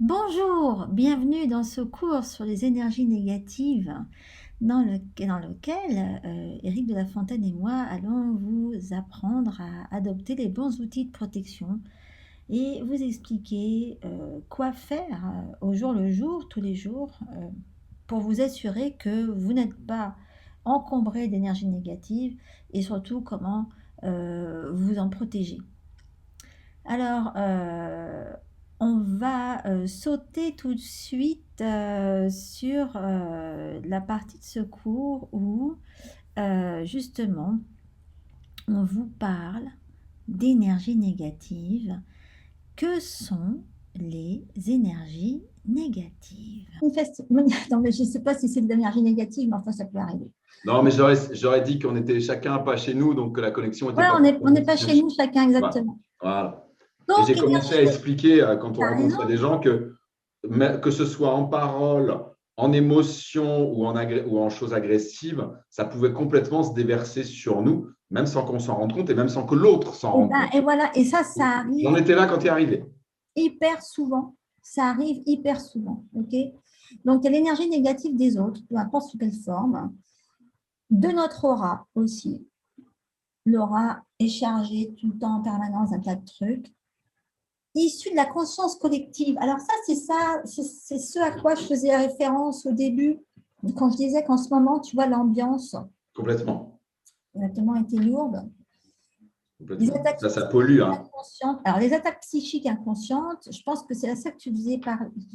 Bonjour, bienvenue dans ce cours sur les énergies négatives dans lequel Éric de La Fontaine et moi allons vous apprendre à adopter les bons outils de protection et vous expliquer quoi faire au jour le jour, tous les jours, pour vous assurer que vous n'êtes pas encombré d'énergie négative et surtout comment vous en protéger. Alors, on va sauter tout de suite sur la partie de ce cours où justement on vous parle d'énergie négative. Que sont les énergies négatives? Non, mais je ne sais pas si c'est de l'énergie négative, mais enfin ça peut arriver. Non, mais j'aurais dit qu'on était chacun pas chez nous, donc que la connexion n'était Voilà, pas on n'est pas chez bien. nous chacun Voilà. exactement. Voilà. Et Donc, j'ai commencé à expliquer quand on t'as rencontrait raison. des gens que ce soit en parole, en émotion ou en choses agressives, ça pouvait complètement se déverser sur nous, même sans qu'on s'en rende compte et même sans que l'autre s'en rende compte. Et voilà, et ça J'en arrive étais là quand tu es arrivé. hyper souvent. Ça arrive hyper souvent. Ok. Donc, il y a l'énergie négative des autres, peu importe sous quelle forme, de notre aura aussi. L'aura est chargée tout le temps en permanence d'un tas de trucs, issus de la conscience collective. Alors, c'est ce à quoi je faisais référence au début, quand je disais qu'en ce moment, tu vois, l'ambiance Complètement. tellement était lourde. Les Complètement. attaques Ça psychiques pollue. Hein. inconscientes. Alors, les attaques psychiques inconscientes, je pense que c'est à ça que tu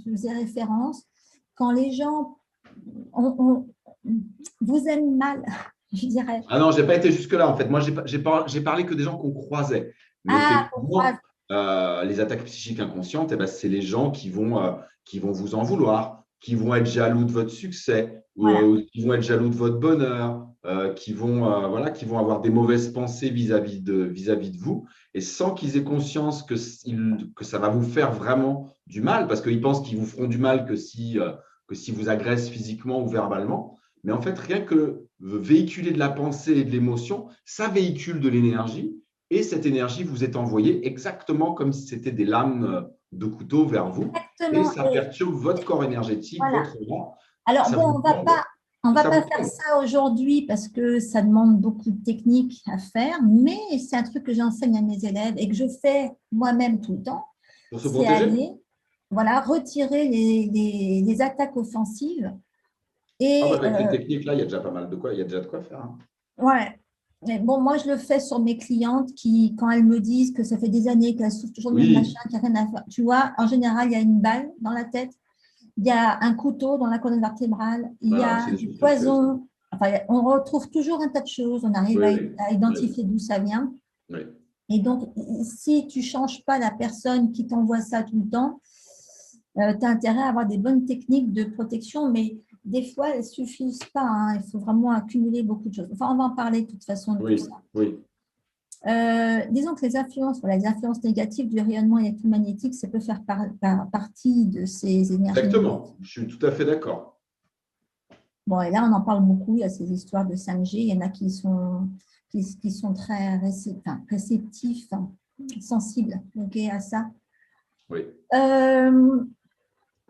faisais référence. Quand les gens vous aiment mal, je dirais. Ah non, je n'ai pas été jusque-là, en fait. Moi, j'ai parlé que des gens qu'on croisait. Mais Ah, qu'on croise. effectivement, les attaques psychiques inconscientes, eh ben, c'est les gens qui vont vous en vouloir, qui vont être jaloux de votre succès, Voilà. qui vont être jaloux de votre bonheur, voilà, qui vont avoir des mauvaises pensées vis-à-vis de vous, et sans qu'ils aient conscience que ça va vous faire vraiment du mal, parce qu'ils pensent qu'ils vous feront du mal que si vous agressent physiquement ou verbalement. Mais en fait, rien que véhiculer de la pensée et de l'émotion, ça véhicule de l'énergie. Et cette énergie vous est envoyée exactement comme si c'était des lames de couteau vers vous. Et Exactement. ça Et perturbe votre corps énergétique, voilà. votre rang. Alors, Ça bon, vous plombe. on va Ça vous pas faire plombe. ça aujourd'hui parce que ça demande beaucoup de techniques à faire, mais c'est un truc que j'enseigne à mes élèves et que je fais moi-même tout le temps. Pour se C'est protéger. aller, voilà, retirer les attaques offensives. Ah bah Et avec cette technique-là, il y a déjà pas mal de quoi, il y a déjà de quoi faire. Hein. ouais. Mais bon, moi, je le fais sur mes clientes qui, quand elles me disent que ça fait des années qu'elles souffrent toujours du même machin, Oui, qu'il n'y a rien à faire. Tu vois, en général, il y a une balle dans la tête, il y a un couteau dans la colonne vertébrale, il y voilà, a c'est des du choses que je fais aussi. poison. Enfin, on retrouve toujours un tas de choses. On arrive Oui, oui, à oui, identifier d'où ça vient. oui. Et donc, si tu ne changes pas la personne qui t'envoie ça tout le temps, tu as intérêt à avoir des bonnes techniques de protection, mais des fois, elles ne suffisent pas. Hein. Il faut vraiment accumuler beaucoup de choses. Enfin, on va en parler de toute façon de tout Oui, ça. oui. Disons que les influences négatives du rayonnement électromagnétique, ça peut faire partie de ces énergies négatives. Exactement. Je suis tout à fait d'accord. Bon, et là, on en parle beaucoup. Il y a ces histoires de 5G. Il y en a qui sont très réceptifs, sensibles, à ça. Oui. Euh,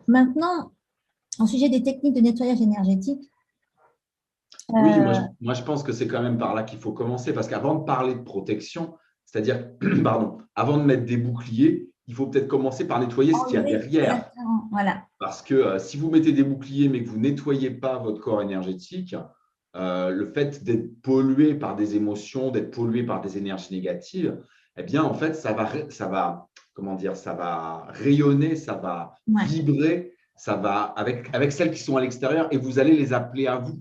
Maintenant, au sujet des techniques de nettoyage énergétique, Oui, euh, moi, je pense que c'est quand même par là qu'il faut commencer, parce qu'avant de parler de protection, c'est-à-dire, pardon, avant de mettre des boucliers, il faut peut-être commencer par nettoyer ce qu'il y a enlever derrière. exactement, voilà. Parce que si vous mettez des boucliers, mais que vous ne nettoyez pas votre corps énergétique, le fait d'être pollué par des émotions, d'être pollué par des énergies négatives, eh bien, en fait, comment dire, ça va rayonner, ça va Ouais. vibrer, ça va avec celles qui sont à l'extérieur et vous allez les appeler à vous.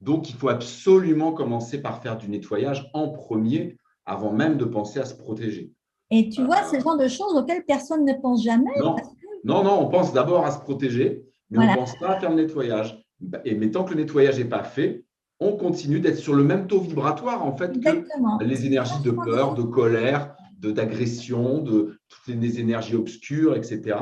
Donc, il faut absolument commencer par faire du nettoyage en premier avant même de penser à se protéger. Et tu vois, c'est le genre de choses auxquelles personne ne pense jamais. Parce Non, que, non, non, on pense d'abord à se protéger, mais on ne voilà, pense pas à faire le nettoyage. Mais tant que le nettoyage n'est pas fait, on continue d'être sur le même taux vibratoire en fait que exactement. les C'est énergies de exactement ça. peur, de colère, d'agression, de toutes les énergies obscures, etc.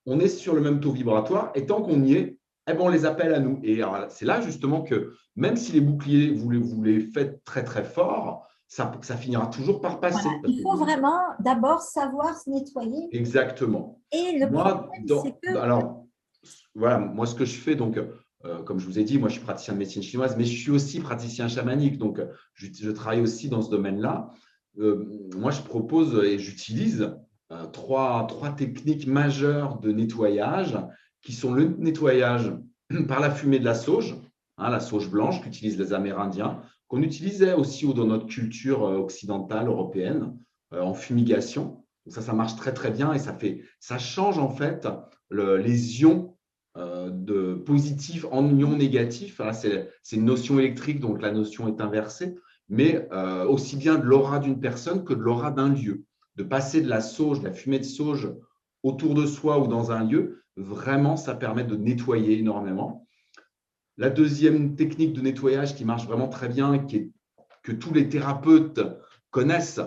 On est sur le même taux vibratoire et tant qu'on y est, eh ben, on les appelle à nous. Et c'est là justement que même si les boucliers, vous les faites très très fort, ça finira toujours par Voilà. passer. Il faut vraiment d'abord savoir se nettoyer. Exactement. Et le Moi, problème, c'est que… alors, voilà, moi, ce que je fais, donc, comme je vous ai dit, moi, je suis praticien de médecine chinoise, mais je suis aussi praticien chamanique. Donc, je travaille aussi dans ce domaine-là. Moi, je propose et j'utilise trois techniques majeures de nettoyage qui sont le nettoyage par la fumée de la sauge blanche qu'utilisent les Amérindiens, qu'on utilisait aussi dans notre culture occidentale, européenne, en fumigation. Donc ça marche très, très bien et ça change en fait les ions de positifs en ions négatifs. C'est une notion électrique, donc la notion est inversée, mais aussi bien de l'aura d'une personne que de l'aura d'un lieu. De passer de la sauge, de la fumée de sauge autour de soi ou dans un lieu, vraiment, ça permet de nettoyer énormément. La deuxième technique de nettoyage qui marche vraiment très bien, que tous les thérapeutes connaissent,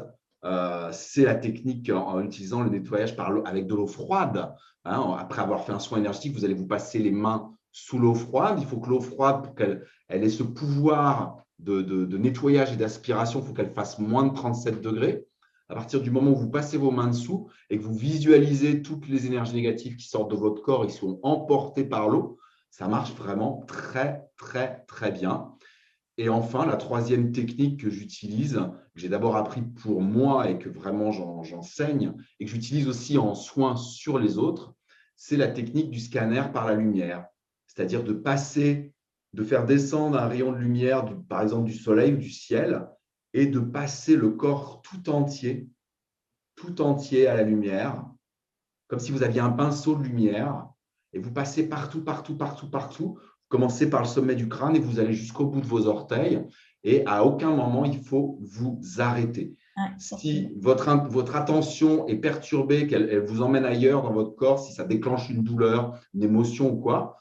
c'est la technique en utilisant le nettoyage avec de l'eau froide. Après avoir fait un soin énergétique, vous allez vous passer les mains sous l'eau froide. Il faut que l'eau froide, pour qu'elle ait ce pouvoir de nettoyage et d'aspiration, il faut qu'elle fasse moins de 37 degrés. À partir du moment où vous passez vos mains dessous et que vous visualisez toutes les énergies négatives qui sortent de votre corps, ils sont emportés par l'eau, ça marche vraiment très, très, très bien. Et enfin, la troisième technique que j'utilise, que j'ai d'abord appris pour moi et que vraiment j'enseigne et que j'utilise aussi en soins sur les autres, c'est la technique du scanner par la lumière. C'est-à-dire de faire descendre un rayon de lumière, par exemple du soleil ou du ciel, et de passer le corps tout entier à la lumière, comme si vous aviez un pinceau de lumière, et vous passez partout, partout, partout, partout. Vous commencez par le sommet du crâne et vous allez jusqu'au bout de vos orteils. Et à aucun moment, il faut vous arrêter. Si votre attention est perturbée, qu'elle vous emmène ailleurs dans votre corps, si ça déclenche une douleur, une émotion ou quoi,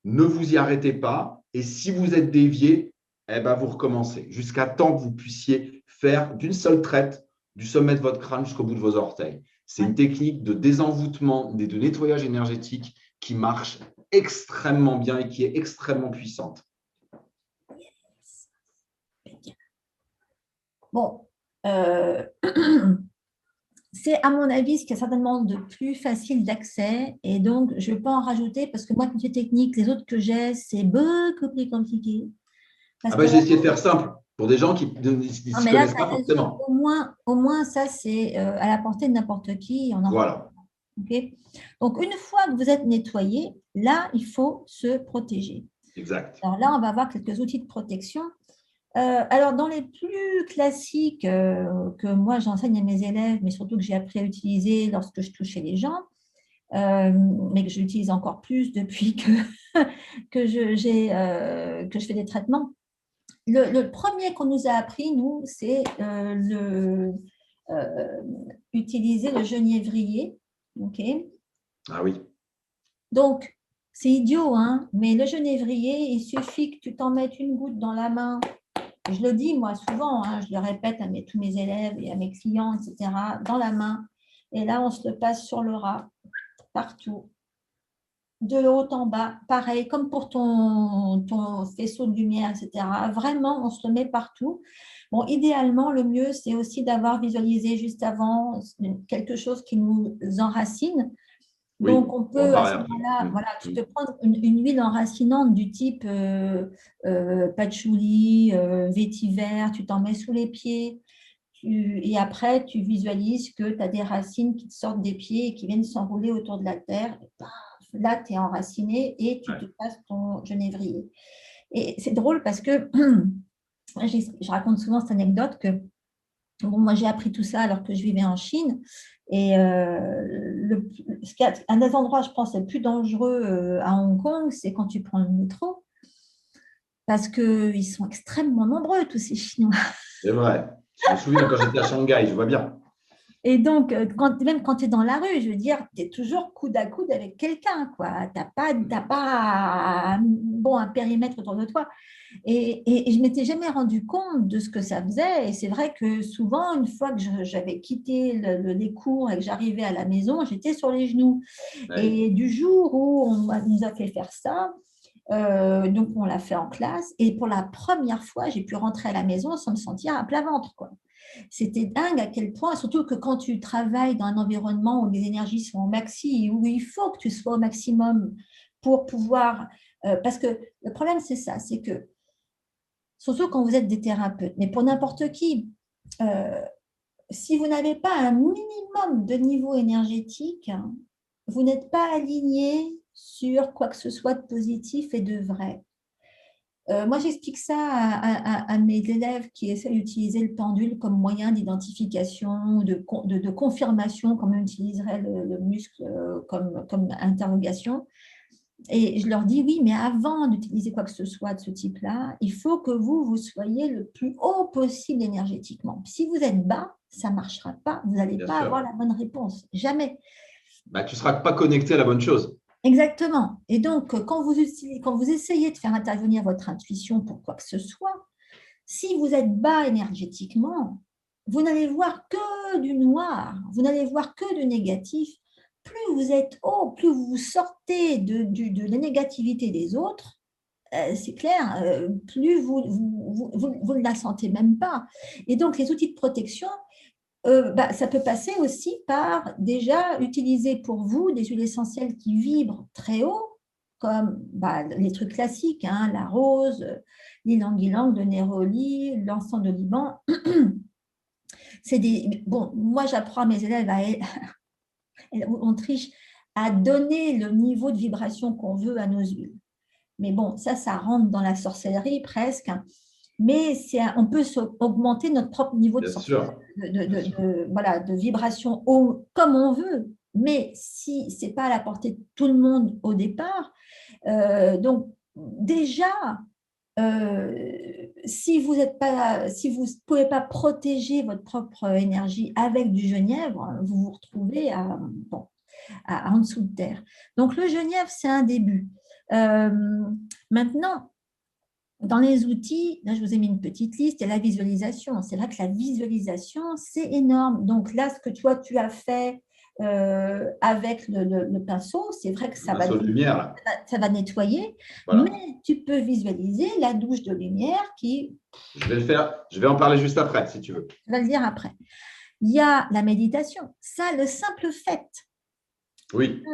ne vous y arrêtez pas. Et si vous êtes dévié, eh ben, vous recommencez jusqu'à temps que vous puissiez faire d'une seule traite du sommet de votre crâne jusqu'au bout de vos orteils. C'est une technique de désenvoûtement et de nettoyage énergétique qui marche extrêmement bien et qui est extrêmement puissante. Bon, c'est à mon avis ce qui est certainement de plus facile d'accès et donc je ne vais pas en rajouter parce que moi, toutes ces techniques, les autres que j'ai, c'est beaucoup plus compliqué. J'ai essayé de faire simple pour des gens qui ne s'y connaissent pas forcément. Au moins ça, c'est à la portée de n'importe qui. Voilà. Okay. Donc, une fois que vous êtes nettoyé, là, il faut se protéger. Exact. Alors là, on va voir quelques outils de protection. Alors, dans les plus classiques que moi, j'enseigne à mes élèves, mais surtout que j'ai appris à utiliser lorsque je touchais les gens, mais que j'utilise encore plus depuis que je fais des traitements. Le premier qu'on nous a appris, nous, c'est utiliser le genévrier. OK. Ah oui. Donc, c'est idiot, hein, mais le genévrier, il suffit que tu t'en mettes une goutte dans la main. Je le dis, moi, souvent, hein, je le répète à tous mes élèves et à mes clients, etc., dans la main. Et là, on se le passe sur le ras, partout, de haut en bas, pareil, comme pour ton faisceau de lumière, etc. Vraiment, on se le met partout. Bon, idéalement, le mieux, c'est aussi d'avoir visualisé juste avant quelque chose qui nous enracine. Donc, on peut à ce moment-là, voilà, tu peux prendre une huile enracinante du type patchouli, vétiver, tu t'en mets sous les pieds et après, tu visualises que tu as des racines qui te sortent des pieds et qui viennent s'enrouler autour de la terre. Et paf, là, tu es enraciné et tu te passes ton genévrier. Et c'est drôle parce que je raconte souvent cette anecdote que bon, moi, j'ai appris tout ça alors que je vivais en Chine. Et un des endroits, je pense, le plus dangereux à Hong Kong, c'est quand tu prends le métro, parce qu'ils sont extrêmement nombreux, tous ces Chinois. C'est vrai. Je me souviens quand j'étais à Shanghai, je vois bien. Et donc, même quand tu es dans la rue, je veux dire, tu es toujours coude à coude avec quelqu'un, quoi. Tu n'as pas un périmètre autour de toi. Et je ne m'étais jamais rendu compte de ce que ça faisait. Et c'est vrai que souvent, une fois que j'avais quitté les cours et que j'arrivais à la maison, j'étais sur les genoux. Ouais. Et du jour où on nous a fait faire ça, donc on l'a fait en classe. Et pour la première fois, j'ai pu rentrer à la maison sans me sentir à plat ventre, quoi. C'était dingue à quel point, surtout que quand tu travailles dans un environnement où les énergies sont au maxi, où il faut que tu sois au maximum pour pouvoir… parce que le problème, c'est ça, c'est que, surtout quand vous êtes des thérapeutes, mais pour n'importe qui, euh, si vous n'avez pas un minimum de niveau énergétique, vous n'êtes pas aligné sur quoi que ce soit de positif et de vrai. Moi, j'explique ça à mes élèves qui essaient d'utiliser le pendule comme moyen d'identification, de confirmation, comme on utiliserait le muscle comme interrogation. Et je leur dis, oui, mais avant d'utiliser quoi que ce soit de ce type-là, il faut que vous soyez le plus haut possible énergétiquement. Si vous êtes bas, ça ne marchera pas, vous n'allez Bien pas avoir sûr. la bonne réponse, jamais. Bah, tu ne seras pas connecté à la bonne chose. Exactement. Et donc, quand vous essayez de faire intervenir votre intuition pour quoi que ce soit, si vous êtes bas énergétiquement, vous n'allez voir que du noir, vous n'allez voir que du négatif. Plus vous êtes haut, plus vous sortez de la négativité des autres, c'est clair, plus vous ne la sentez même pas. Et donc, les outils de protection, ça peut passer aussi par déjà utiliser pour vous des huiles essentielles qui vibrent très haut, comme les trucs classiques, hein, la rose, l'ylang-ylang, le néroli, l'encens de Liban. Bon, moi, j'apprends à mes élèves on triche, à donner le niveau de vibration qu'on veut à nos huiles. Mais bon, ça rentre dans la sorcellerie presque. Mais on peut augmenter notre propre niveau Bien sûr. Bien sûr. voilà, de vibration comme on veut. Mais si ce n'est pas à la portée de tout le monde au départ, donc déjà, si vous ne pouvez pas protéger votre propre énergie avec du genièvre, vous vous retrouvez bon, en dessous de terre. Donc le genièvre, c'est un début. Euh, Maintenant, dans les outils, là, je vous ai mis une petite liste, il y a la visualisation. C'est vrai que la visualisation, c'est énorme. Donc là, ce que toi, tu as fait avec le pinceau, c'est vrai que Un saut de lumière, là. ça va nettoyer, mais Voilà. tu peux visualiser la douche de lumière qui, Je vais le faire. Je vais en parler juste après, si tu veux. je vais le dire après. Il y a la méditation. Ça, le simple fait Oui. de…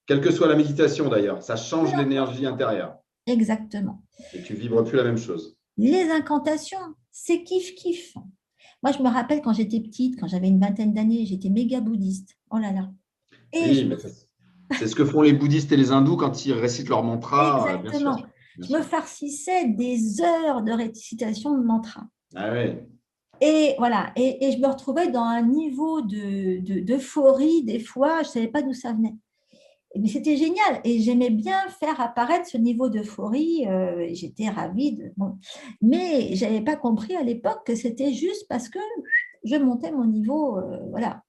Quelle que soit la méditation, d'ailleurs, ça peu change importe. l'énergie intérieure. Exactement. Et tu vibres plus la même chose. Les incantations, c'est kiff-kiff. Moi, je me rappelle quand j'étais petite, quand j'avais une vingtaine d'années, j'étais méga bouddhiste. Oh là là. Et Oui, mais c'est ce que font les bouddhistes et les hindous quand ils récitent leur mantra, bien sûr. exactement. Bien Je me sûr. farcissais des heures de récitation de mantra. Ah ouais. Et voilà. Et je me retrouvais dans un niveau d'euphorie, des fois, je ne savais pas d'où ça venait. Mais c'était génial et j'aimais bien faire apparaître ce niveau d'euphorie. J'étais ravie. Bon. Mais je n'avais pas compris à l'époque que c'était juste parce que je montais mon niveau. Voilà.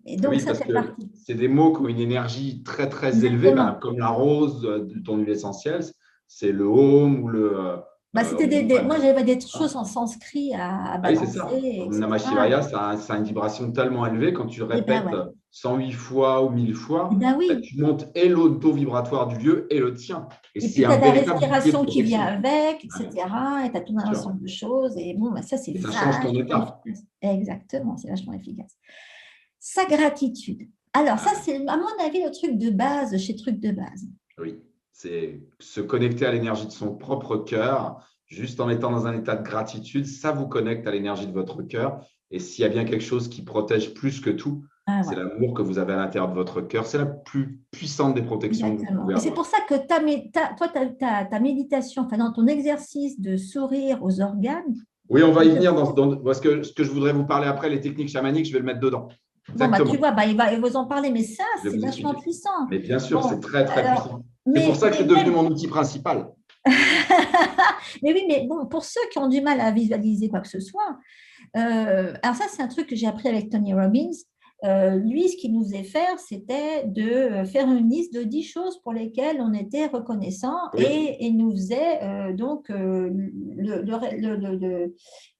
Et donc, Oui, ça parce fait que partie. c'est des mots qui ont une énergie très, très élevée, ben, Exactement. comme la rose de ton huile essentielle. C'est le home ou le. C'était moi, j'avais des choses en sanskrit à Ah oui, c'est balancer, ça. Om Namah etc. Shivaya, ça a une vibration tellement élevée. Quand tu le Et ben répètes ouais. 108 fois ou 1000 Et fois, ben ben, oui. tu montes et le taux vibratoire du lieu et le tien. Et Et c'est puis, tu un as la véritable bouclier de respiration qui vient protection. avec, Ouais, etc. Et tu as tout bien un sûr. ensemble de choses. Et bon, ben ça, c'est Et ça change ton vachement état. efficace. Exactement, c'est vachement efficace. Sa gratitude. Alors, ça, Ah, c'est à mon avis le truc de base chez truc de base. oui, c'est se connecter à l'énergie de son propre cœur, juste en étant dans un état de gratitude, ça vous connecte à l'énergie de votre cœur. Et s'il y a bien quelque chose qui protège plus que tout, Ah c'est ouais, l'amour que vous avez à l'intérieur de votre cœur. C'est la plus puissante des protections que vous exactement. pouvez Et c'est avoir. pour ça que toi, ta méditation, enfin, dans ton exercice de sourire aux organes, Oui, on va y je venir trouve… parce que ce que je voudrais vous parler après, les techniques chamaniques, je vais le mettre dedans. Bon, bah, tu Exactement. vois, il va vous en parler, mais ça, Je vais c'est vous vachement expliquer. puissant. Mais bien sûr, c'est Bon, très, très alors, puissant. C'est pour ça que c'est devenu même… mon outil principal. Mais oui, mais bon, pour ceux qui ont du mal à visualiser quoi que ce soit, alors ça, c'est un truc que j'ai appris avec Tony Robbins. Lui, ce qu'il nous faisait faire, c'était de faire une liste de 10 choses pour lesquelles on était reconnaissant Oui, et il nous faisait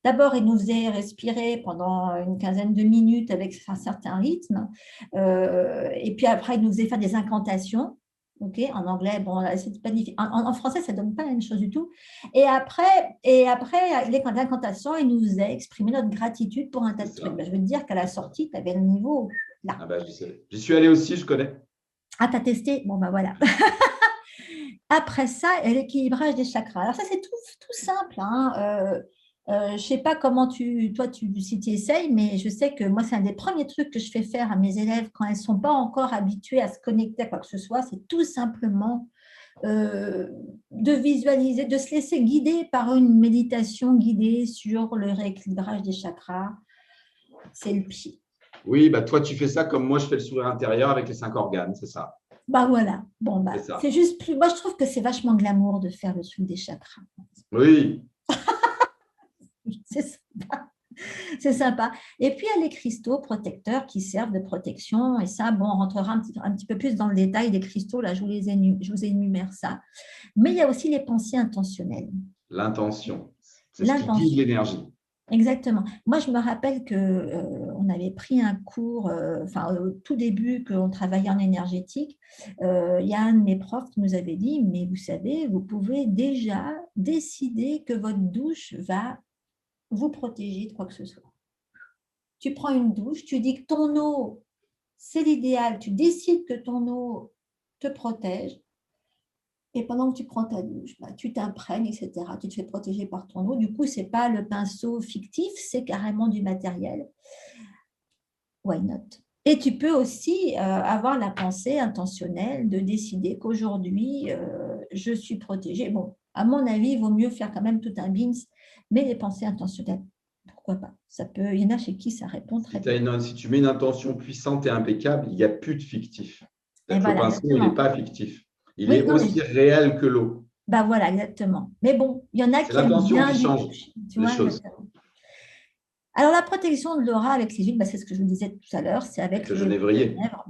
d'abord, il nous faisait respirer pendant une quinzaine de minutes avec un certain rythme et puis après, il nous faisait faire des incantations. Ok, en anglais, bon, c'est pas difficile. En français, ça ne donne pas la même chose du tout. Et après, l'incantation, il nous a exprimé notre gratitude pour un tas C'est de trucs. ça. Ben, je veux te dire qu'à la C'est ça. sortie, tu avais le niveau là. Ah bah, je sais. J'y suis allé aussi, je connais. Ah, t'as testé? Bon, ben voilà. Après ça, l'équilibrage des chakras. Alors ça, c'est tout simple, hein. Je ne sais pas comment si tu essayes, mais je sais que moi, c'est un des premiers trucs que je fais faire à mes élèves quand elles ne sont pas encore habituées à se connecter à quoi que ce soit. C'est tout simplement euh, de visualiser, de se laisser guider par une méditation guidée sur le rééquilibrage des chakras. C'est le pied. Oui, bah toi, tu fais ça comme moi, je fais le sourire intérieur avec les 5 organes, c'est ça. Bah voilà. Bon, C'est bah, c'est ça. juste plus. Moi, je trouve que c'est vachement glamour de faire le truc des chakras. Oui, C'est sympa. C'est sympa. Et puis, il y a les cristaux protecteurs qui servent de protection. Et ça, bon, on rentrera un petit peu plus dans le détail des cristaux. Là, je vous énumère ça. Mais il y a aussi les pensées intentionnelles. l'intention. C'est ce qui guide L'intention. l'énergie. Exactement. Moi, je me rappelle que on avait pris un cours, enfin au tout début, qu'on travaillait en énergétique. Il y a un de mes profs qui nous avait dit, mais vous savez, vous pouvez déjà décider que votre douche va vous protéger de quoi que ce soit. Tu prends une douche, tu dis que ton eau, c'est l'idéal, tu décides que ton eau te protège. Et pendant que tu prends ta douche, bah, tu t'imprègnes, etc. Tu te fais protéger par ton eau. Du coup, ce n'est pas le pinceau fictif, c'est carrément du matériel. Why not? Et tu peux aussi avoir la pensée intentionnelle de décider qu'aujourd'hui, je suis protégée. Bon, à mon avis, il vaut mieux faire quand même tout un bins, mais les pensées intentionnelles, pourquoi pas? Ça peut, il y en a chez qui ça répond très bien. Si tu mets une intention puissante et impeccable, il n'y a plus de fictif. Et C'est-à-dire que le voilà, pinceau, il n'est exactement. pas fictif. Il Oui, est non, mais aussi réel que l'eau. bah voilà, exactement. Mais bon, il y en a C'est qui aiment l'intention bien qui du change toucher. Tu les vois, choses. exactement. Alors, la protection de l'aura avec les huiles, bah, c'est ce que je vous disais tout à l'heure, c'est Avec avec le les genévrier. lèvres.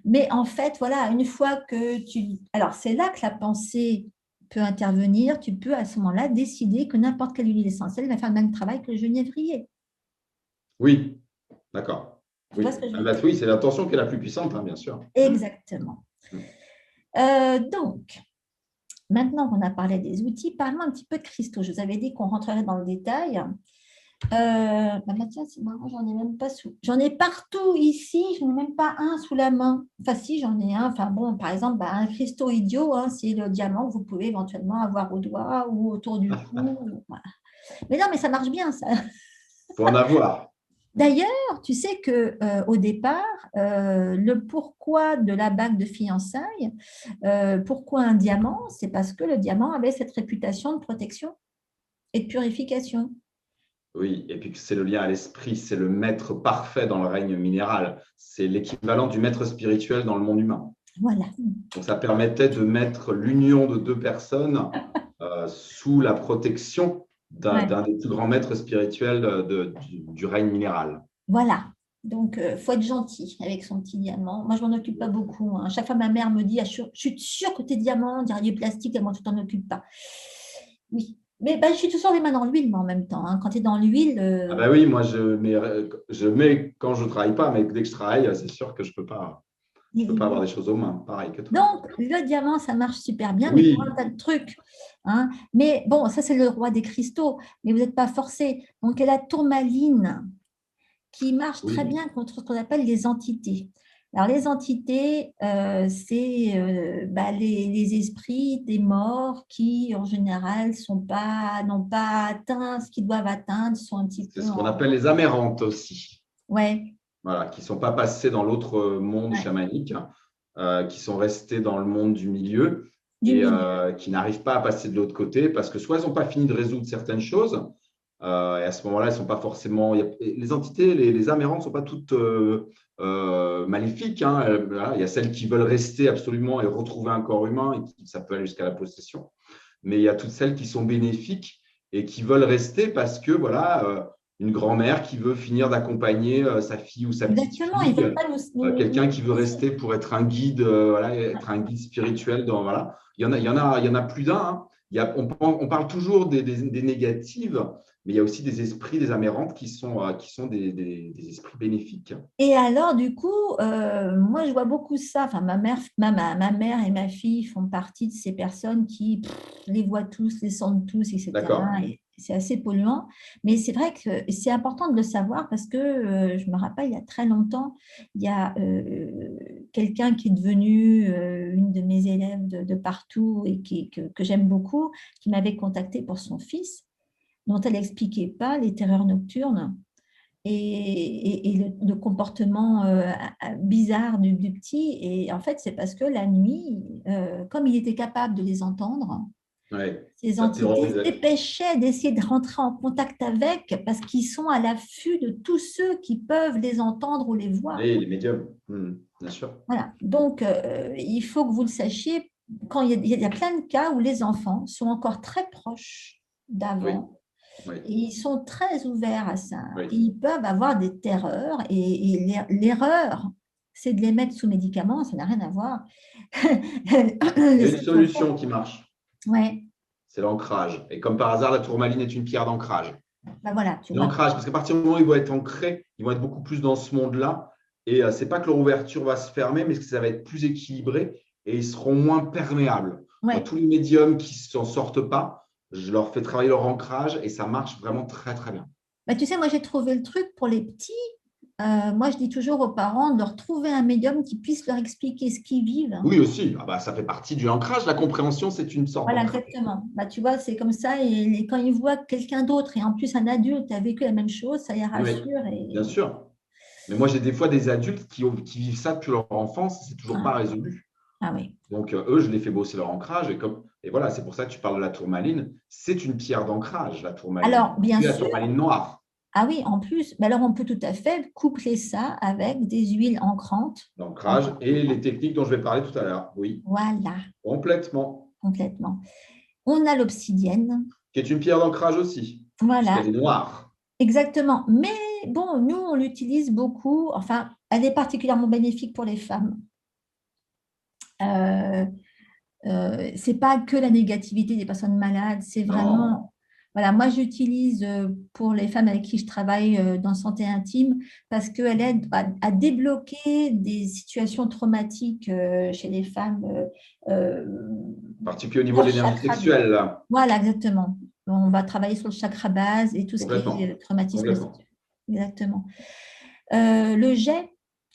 Mais en fait, voilà, une fois que tu... Alors, c'est là que la pensée peut intervenir. Tu peux à ce moment-là décider que n'importe quelle huile essentielle va faire le même travail que le genévrier. Oui, d'accord. Tu vois ce Oui, que je ah veux bah dire? oui, c'est l'intention qui est la plus puissante, hein, bien sûr. Exactement. Donc, maintenant qu'on a parlé des outils, parlons un petit peu de cristaux. Je vous avais dit qu'on rentrerait dans le détail. Bah tiens, c'est marrant, j'en ai même pas sous. J'en ai partout ici, je n'ai même pas un sous la main. Enfin, si, j'en ai un. Enfin, bon, par exemple, bah, un cristaux idiot, hein, c'est le diamant que vous pouvez éventuellement avoir au doigt ou autour du cou. Voilà. Mais non, mais ça marche bien, ça. Il faut en avoir. D'ailleurs, tu sais que au départ, le pourquoi de la bague de fiançailles, pourquoi un diamant, c'est parce que le diamant avait cette réputation de protection et de purification. Oui, et puis que c'est le lien à l'esprit, c'est le maître parfait dans le règne minéral. C'est l'équivalent du maître spirituel dans le monde humain. Voilà. Donc, ça permettait de mettre l'union de deux personnes sous la protection Ouais. d'un des plus grands maîtres spirituels du règne minéral. Voilà. Donc, il faut être gentil avec son petit diamant. Moi, je m'en occupe pas beaucoup, hein. Chaque fois, ma mère me dit, ah, je suis sûre que tes diamants, on dirait du plastique, et moi, tu t'en occupes pas. Oui. Mais bah, je suis toujours les mains dans l'huile, moi, en même temps, hein. Quand tu es dans l'huile, Ah ben oui, moi je mets quand je ne travaille pas, mais dès que je travaille, c'est sûr que je peux pas avoir des choses aux mains, pareil que toi. donc, le diamant, ça marche super bien, mais pour un Oui, tas de trucs, hein. Mais bon, ça, c'est le roi des cristaux, mais vous n'êtes pas forcé. Donc, il y a la tourmaline qui marche très oui, bien contre ce qu'on appelle les entités. Alors, les entités, c'est bah, les esprits des morts qui, en général, n'ont pas atteint ce qu'ils doivent atteindre, sont un petit c'est peu ce qu'on en... appelle les amérantes aussi. Ouais, Voilà, qui ne sont pas passés dans l'autre monde ouais, chamanique, qui sont restés dans le monde du milieu du et milieu. qui n'arrivent pas à passer de l'autre côté parce que soit ils n'ont pas fini de résoudre certaines choses, et à ce moment-là, elles sont pas forcément. Les entités, les amérantes ne sont pas toutes maléfiques, hein. Voilà, il y a celles qui veulent rester absolument et retrouver un corps humain, et ça peut aller jusqu'à la possession. Mais il y a toutes celles qui sont bénéfiques et qui veulent rester parce que voilà, une grand-mère qui veut finir d'accompagner sa fille ou sa petite Exactement, ils ne fille, veulent pas quelqu'un nous qui veut laisser. rester pour être un guide, voilà, être un guide spirituel. Voilà. Il y en a plus d'un, hein. On parle toujours des négatives, mais il y a aussi des esprits, des amérantes qui sont des esprits bénéfiques. Et alors, du coup, moi, je vois beaucoup ça. Enfin, ma mère et ma fille font partie de ces personnes qui les voient tous, les sentent tous, etc. D'accord? Et c'est assez polluant. Mais c'est vrai que c'est important de le savoir parce que je me rappelle, il y a très longtemps, il y a quelqu'un qui est devenu une de mes élèves de partout et que j'aime beaucoup, qui m'avait contacté pour son fils, dont elle n'expliquait pas les terreurs nocturnes et le comportement bizarre du petit. Et en fait, c'est parce que la nuit, comme il était capable de les entendre, Oui, ces ça entités terrorisait. s'épêchaient d'essayer de rentrer en contact avec parce qu'ils sont à l'affût de tous ceux qui peuvent les entendre ou les voir. Et les médiums, bien sûr. Voilà. Donc, il faut que vous le sachiez, quand il y a plein de cas où les enfants sont encore très proches Oui, d'avant. oui, Et ils sont très ouverts à ça. Et oui. ils peuvent avoir des terreurs. Et l'erreur, c'est de les mettre sous médicaments. Ça n'a rien à voir. Il y Le a une seul qu'il faut faire. solution qui marche, Ouais, c'est l'ancrage. Et comme par hasard, la tourmaline est une pierre d'ancrage. bah voilà, tu vois. L'ancrage, parce qu'à partir du moment où ils vont être ancrés, ils vont être beaucoup plus dans ce monde-là. Et ce n'est pas que leur ouverture va se fermer, mais que ça va être plus équilibré et ils seront moins perméables. Moi, Ouais. tous les médiums qui ne s'en sortent pas, je leur fais travailler leur ancrage et ça marche vraiment très, très bien. Bah, tu sais, moi, j'ai trouvé le truc pour les petits. Moi, je dis toujours aux parents de leur trouver un médium qui puisse leur expliquer ce qu'ils vivent. Oui, aussi, ah bah, ça fait partie du ancrage. La compréhension, c'est une sorte Voilà, d'ancrage. exactement. Bah, tu vois, c'est comme ça. Et quand ils voient quelqu'un d'autre, et en plus un adulte a vécu la même chose, ça les Oui, rassure. bien sûr. Mais moi, j'ai des fois des adultes qui vivent ça depuis leur enfance, c'est toujours pas Ah, résolu. ah oui. Donc, eux, je les fais bosser leur ancrage. Et voilà, c'est pour ça que tu parles de la tourmaline. C'est une pierre d'ancrage, la tourmaline. Alors, bien Et la sûr. tourmaline noire, Ah oui, en plus, ben alors on peut tout à fait coupler ça avec des huiles ancrantes. l'ancrage Encore et les techniques dont je vais parler tout à l'heure. Oui, voilà, complètement. complètement. On a l'obsidienne. Qui est une pierre d'ancrage aussi, puisqu'elle Voilà, est noire. exactement. Mais bon, nous, on l'utilise beaucoup. Enfin, elle est particulièrement bénéfique pour les femmes. Euh, c'est pas que la négativité des personnes malades, c'est Non, vraiment. Voilà, moi j'utilise pour les femmes avec qui je travaille dans santé intime parce qu'elle aide à débloquer des situations traumatiques chez les femmes. Euh, en particulier au niveau de leur l'énergie chakra. sexuelle, là. Voilà, exactement. On va travailler sur le chakra base et tout ce qui est Complètement. traumatisme Complètement. sexuel. Exactement. Le jet,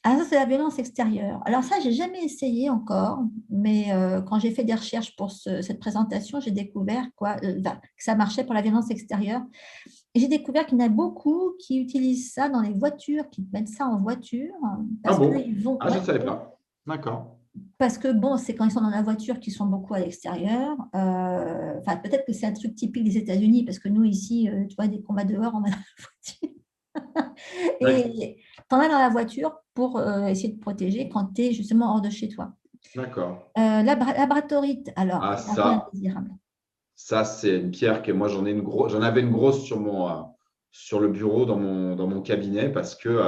ah, ça, c'est la violence extérieure. Alors ça, j'ai jamais essayé encore, mais quand j'ai fait des recherches pour cette présentation, j'ai découvert que ça marchait pour la violence extérieure. Et j'ai découvert qu'il y en a beaucoup qui utilisent ça dans les voitures, qui mettent ça en voiture, Ah parce bon? qu'ils vont, Ah, je ouais, ne savais pas. D'accord. parce que bon, c'est quand ils sont dans la voiture qu'ils sont beaucoup à l'extérieur. Enfin, peut-être que c'est un truc typique des États-Unis, parce que nous ici, tu vois, dès qu'on va dehors, on va dans la voiture. Ouais, Et tu en as dans la voiture pour essayer de te protéger quand tu es justement hors de chez toi. d'accord. Labradorite, alors, Ah, c'est un peu ça. indésirable. Ça, c'est une pierre que moi, j'en avais une grosse sur le bureau dans mon cabinet parce que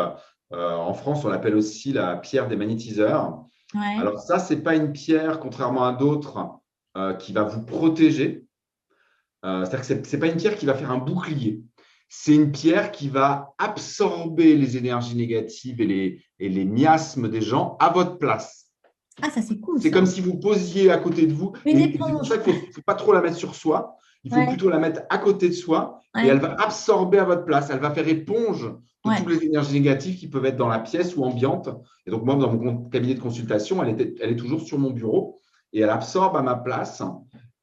en France, on l'appelle aussi la pierre des magnétiseurs. Ouais. Alors ça, c'est pas une pierre, contrairement à d'autres, qui va vous protéger. C'est-à-dire que c'est pas une pierre qui va faire un bouclier. C'est une pierre qui va absorber les énergies négatives et les miasmes des gens à votre place. Ah, ça, c'est cool, C'est ça. comme si vous posiez à côté de vous. Une Et c'est pour éponge. ça qu'il ne faut pas trop la mettre sur soi. Il faut Ouais, plutôt la mettre à côté de soi et elle ouais, va absorber à votre place. Elle va faire éponge de toutes ouais. les énergies négatives qui peuvent être dans la pièce ou ambiantes. Et donc, moi, dans mon cabinet de consultation, elle est toujours sur mon bureau et elle absorbe à ma place.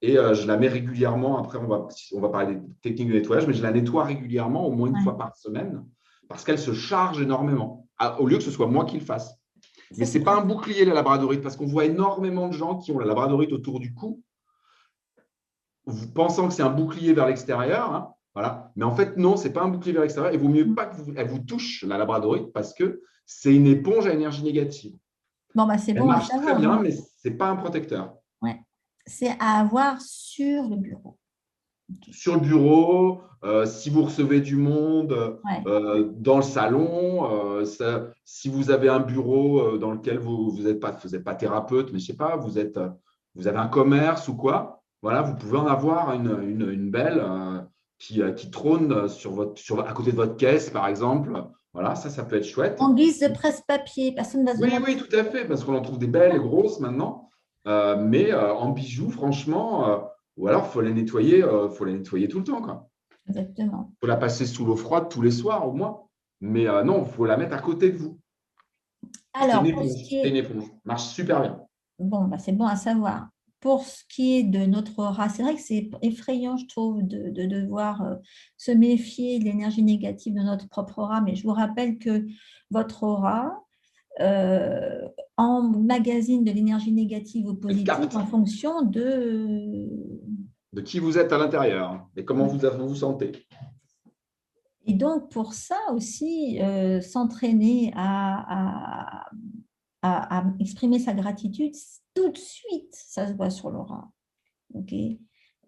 Et je la mets régulièrement. Après, on va parler des techniques de nettoyage, mais je la nettoie régulièrement, au moins une Ouais. fois par semaine, parce qu'elle se charge énormément, au lieu que ce soit moi qui le fasse. Mais Ça, ce c'est n'est pas très un bouclier, la labradorite, parce qu'on voit énormément de gens qui ont la labradorite autour du cou, pensant que c'est un bouclier vers l'extérieur. Hein, voilà. Mais en fait, non, ce n'est pas un bouclier vers l'extérieur. Il vaut mieux cool. pas qu'elle vous touche, la labradorite, parce que c'est une éponge à énergie négative. Bon, bah, c'est Elle bon à marche très savoir, bien, hein. mais ce n'est pas un protecteur. Ouais. C'est à avoir sur le bureau. Ok. Sur le bureau, si vous recevez du monde, Ouais. dans le salon, si vous avez un bureau dans lequel vous êtes pas thérapeute, mais je sais pas, vous avez un commerce ou quoi, voilà, vous pouvez en avoir une belle. qui trône à côté de votre caisse, par exemple. Voilà, ça peut être chouette. En guise de presse-papier, personne ne va se Oui, demander. oui, tout à fait, parce qu'on en trouve des belles et grosses maintenant. Mais en bijoux, franchement, ou alors faut les nettoyer tout le temps, quoi. Exactement. Faut la passer sous l'eau froide tous les soirs au moins. Mais non, il faut la mettre à côté de vous. C'est une Alors, pour ce éponge. qui C'est une est, éponge. Marche super bien. bon, bah, c'est bon à savoir. Pour ce qui est de notre aura, c'est vrai que c'est effrayant, je trouve, de devoir se méfier de l'énergie négative de notre propre aura, mais je vous rappelle que votre aura euh, emmagasine de l'énergie négative ou Elle positive capte en fonction de… de qui vous êtes à l'intérieur et comment vous sentez. Et donc, pour ça aussi, s'entraîner à exprimer sa gratitude, tout de suite, ça se voit sur l'aura. Ok.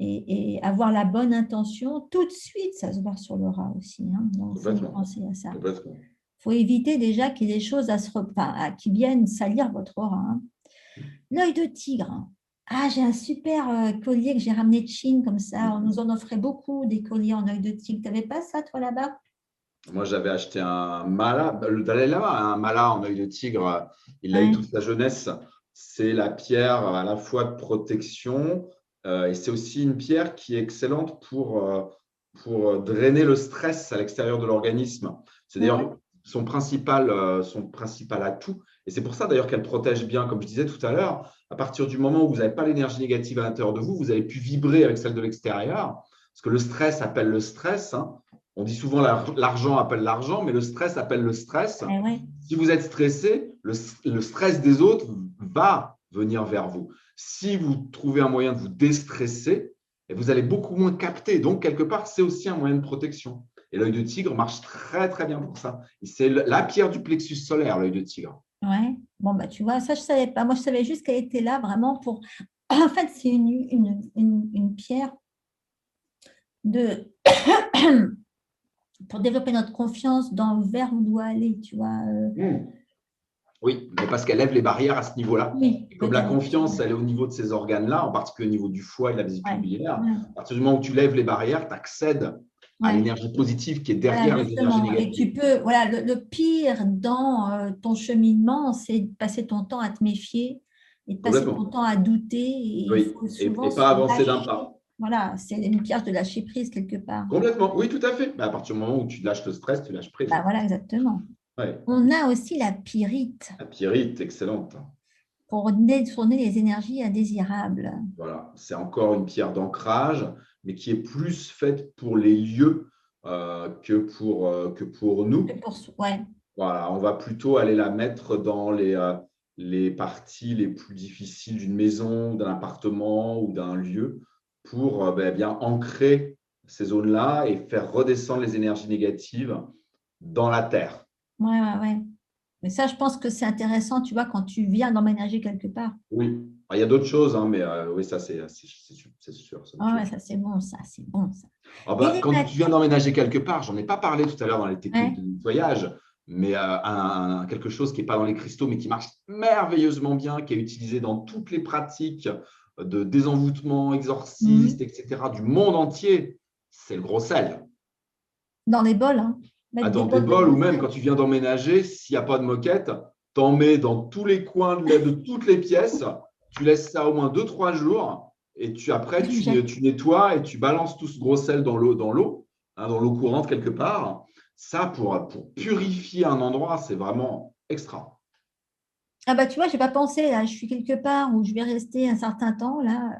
Et avoir la bonne intention, tout de suite, ça se voit sur l'aura aussi, hein. Donc, il faut y Complètement. penser à ça. Complètement. Il faut éviter déjà qu'il y ait des choses qui viennent salir votre aura, hein. L'œil de tigre, hein. Ah, j'ai un super collier que j'ai ramené de Chine comme ça. On nous en offrait beaucoup des colliers en œil de tigre. Tu n'avais pas ça, toi, là-bas? Moi, j'avais acheté un mala, le Dalai Lama, un mala en œil de tigre. Il l'a eu Ouais. toute sa jeunesse. C'est la pierre à la fois de protection et c'est aussi une pierre qui est excellente pour drainer le stress à l'extérieur de l'organisme. C'est Ah ouais. d'ailleurs son principal atout. Et c'est pour ça d'ailleurs qu'elle protège bien, comme je disais tout à l'heure. À partir du moment où vous n'avez pas l'énergie négative à l'intérieur de vous, vous avez pu vibrer avec celle de l'extérieur. Parce que le stress appelle le stress, hein. On dit souvent l'argent appelle l'argent, mais le stress appelle le stress. Eh ouais. Si vous êtes stressé, le stress des autres va venir vers vous. Si vous trouvez un moyen de vous déstresser, vous allez beaucoup moins capter. Donc, quelque part, c'est aussi un moyen de protection. Et l'œil de tigre marche très, très bien pour ça. C'est la pierre du plexus solaire, l'œil de tigre. Ouais. Bon, bah, tu vois, ça, je ne savais pas. Moi, je savais juste qu'elle était là vraiment pour… En fait, c'est une pierre de… pour développer notre confiance dans vers où on doit aller, tu vois. Mmh. Oui, mais parce qu'elle lève les barrières à ce niveau-là. Oui, Et comme la peut-être. confiance, elle est au niveau de ces organes-là, en particulier au niveau du foie et de la vésicule Ouais. biliaire, Ouais. à partir du moment où tu lèves les barrières, tu accèdes à Ouais. l'énergie positive qui est Voilà, derrière les énergies justement. Et tu négatives. peux, voilà, le pire dans ton cheminement, c'est de passer ton temps à te méfier et de passer ton Complètement. temps à douter. Et il Oui, faut souvent et se pas avancer d'un lâcher. pas. Voilà, c'est une piège de lâcher prise quelque part. Complètement. Oui, tout à fait. Mais à partir du moment où tu lâches le stress, tu lâches prise. Bah, voilà, exactement. Ouais. On a aussi la pyrite La pyrite, excellente. pour détourner les énergies indésirables. Voilà. C'est encore une pierre d'ancrage, mais qui est plus faite pour les lieux que pour nous. Ouais, Voilà, on va plutôt aller la mettre dans les parties les plus difficiles d'une maison, d'un appartement ou d'un lieu pour bien ancrer ces zones-là et faire redescendre les énergies négatives dans la terre. ouais, ouais, ouais. Mais ça, je pense que c'est intéressant, tu vois, quand tu viens d'emménager quelque part. Oui, il y a d'autres choses, hein, mais oui, ça c'est sûr, c'est autre Ah ouais, chose. ça, c'est bon, ça, c'est bon, ça. Ah Et bah, les quand tu viens matchs, d'emménager quelque part, j'en ai pas parlé tout à l'heure dans les techniques ouais. de nettoyage, mais quelque chose qui n'est pas dans les cristaux, mais qui marche merveilleusement bien, qui est utilisé dans toutes les pratiques de désenvoûtement, exorciste, Mhm. etc., du monde entier, c'est le gros sel. Dans les bols, hein. Ah, Mettre des dans des bols de bols ou gros même sel. quand tu viens d'emménager, s'il n'y a pas de moquette, t'en mets dans tous les coins de toutes les pièces, tu laisses ça au moins 2, 3 jours et après Tu jettes. tu nettoies et tu balances tout ce gros sel dans l'eau courante quelque part. Ça, pour purifier un endroit, c'est vraiment extra. Ah bah tu vois, j'ai pas pensé, là, je suis quelque part où je vais rester un certain temps, là.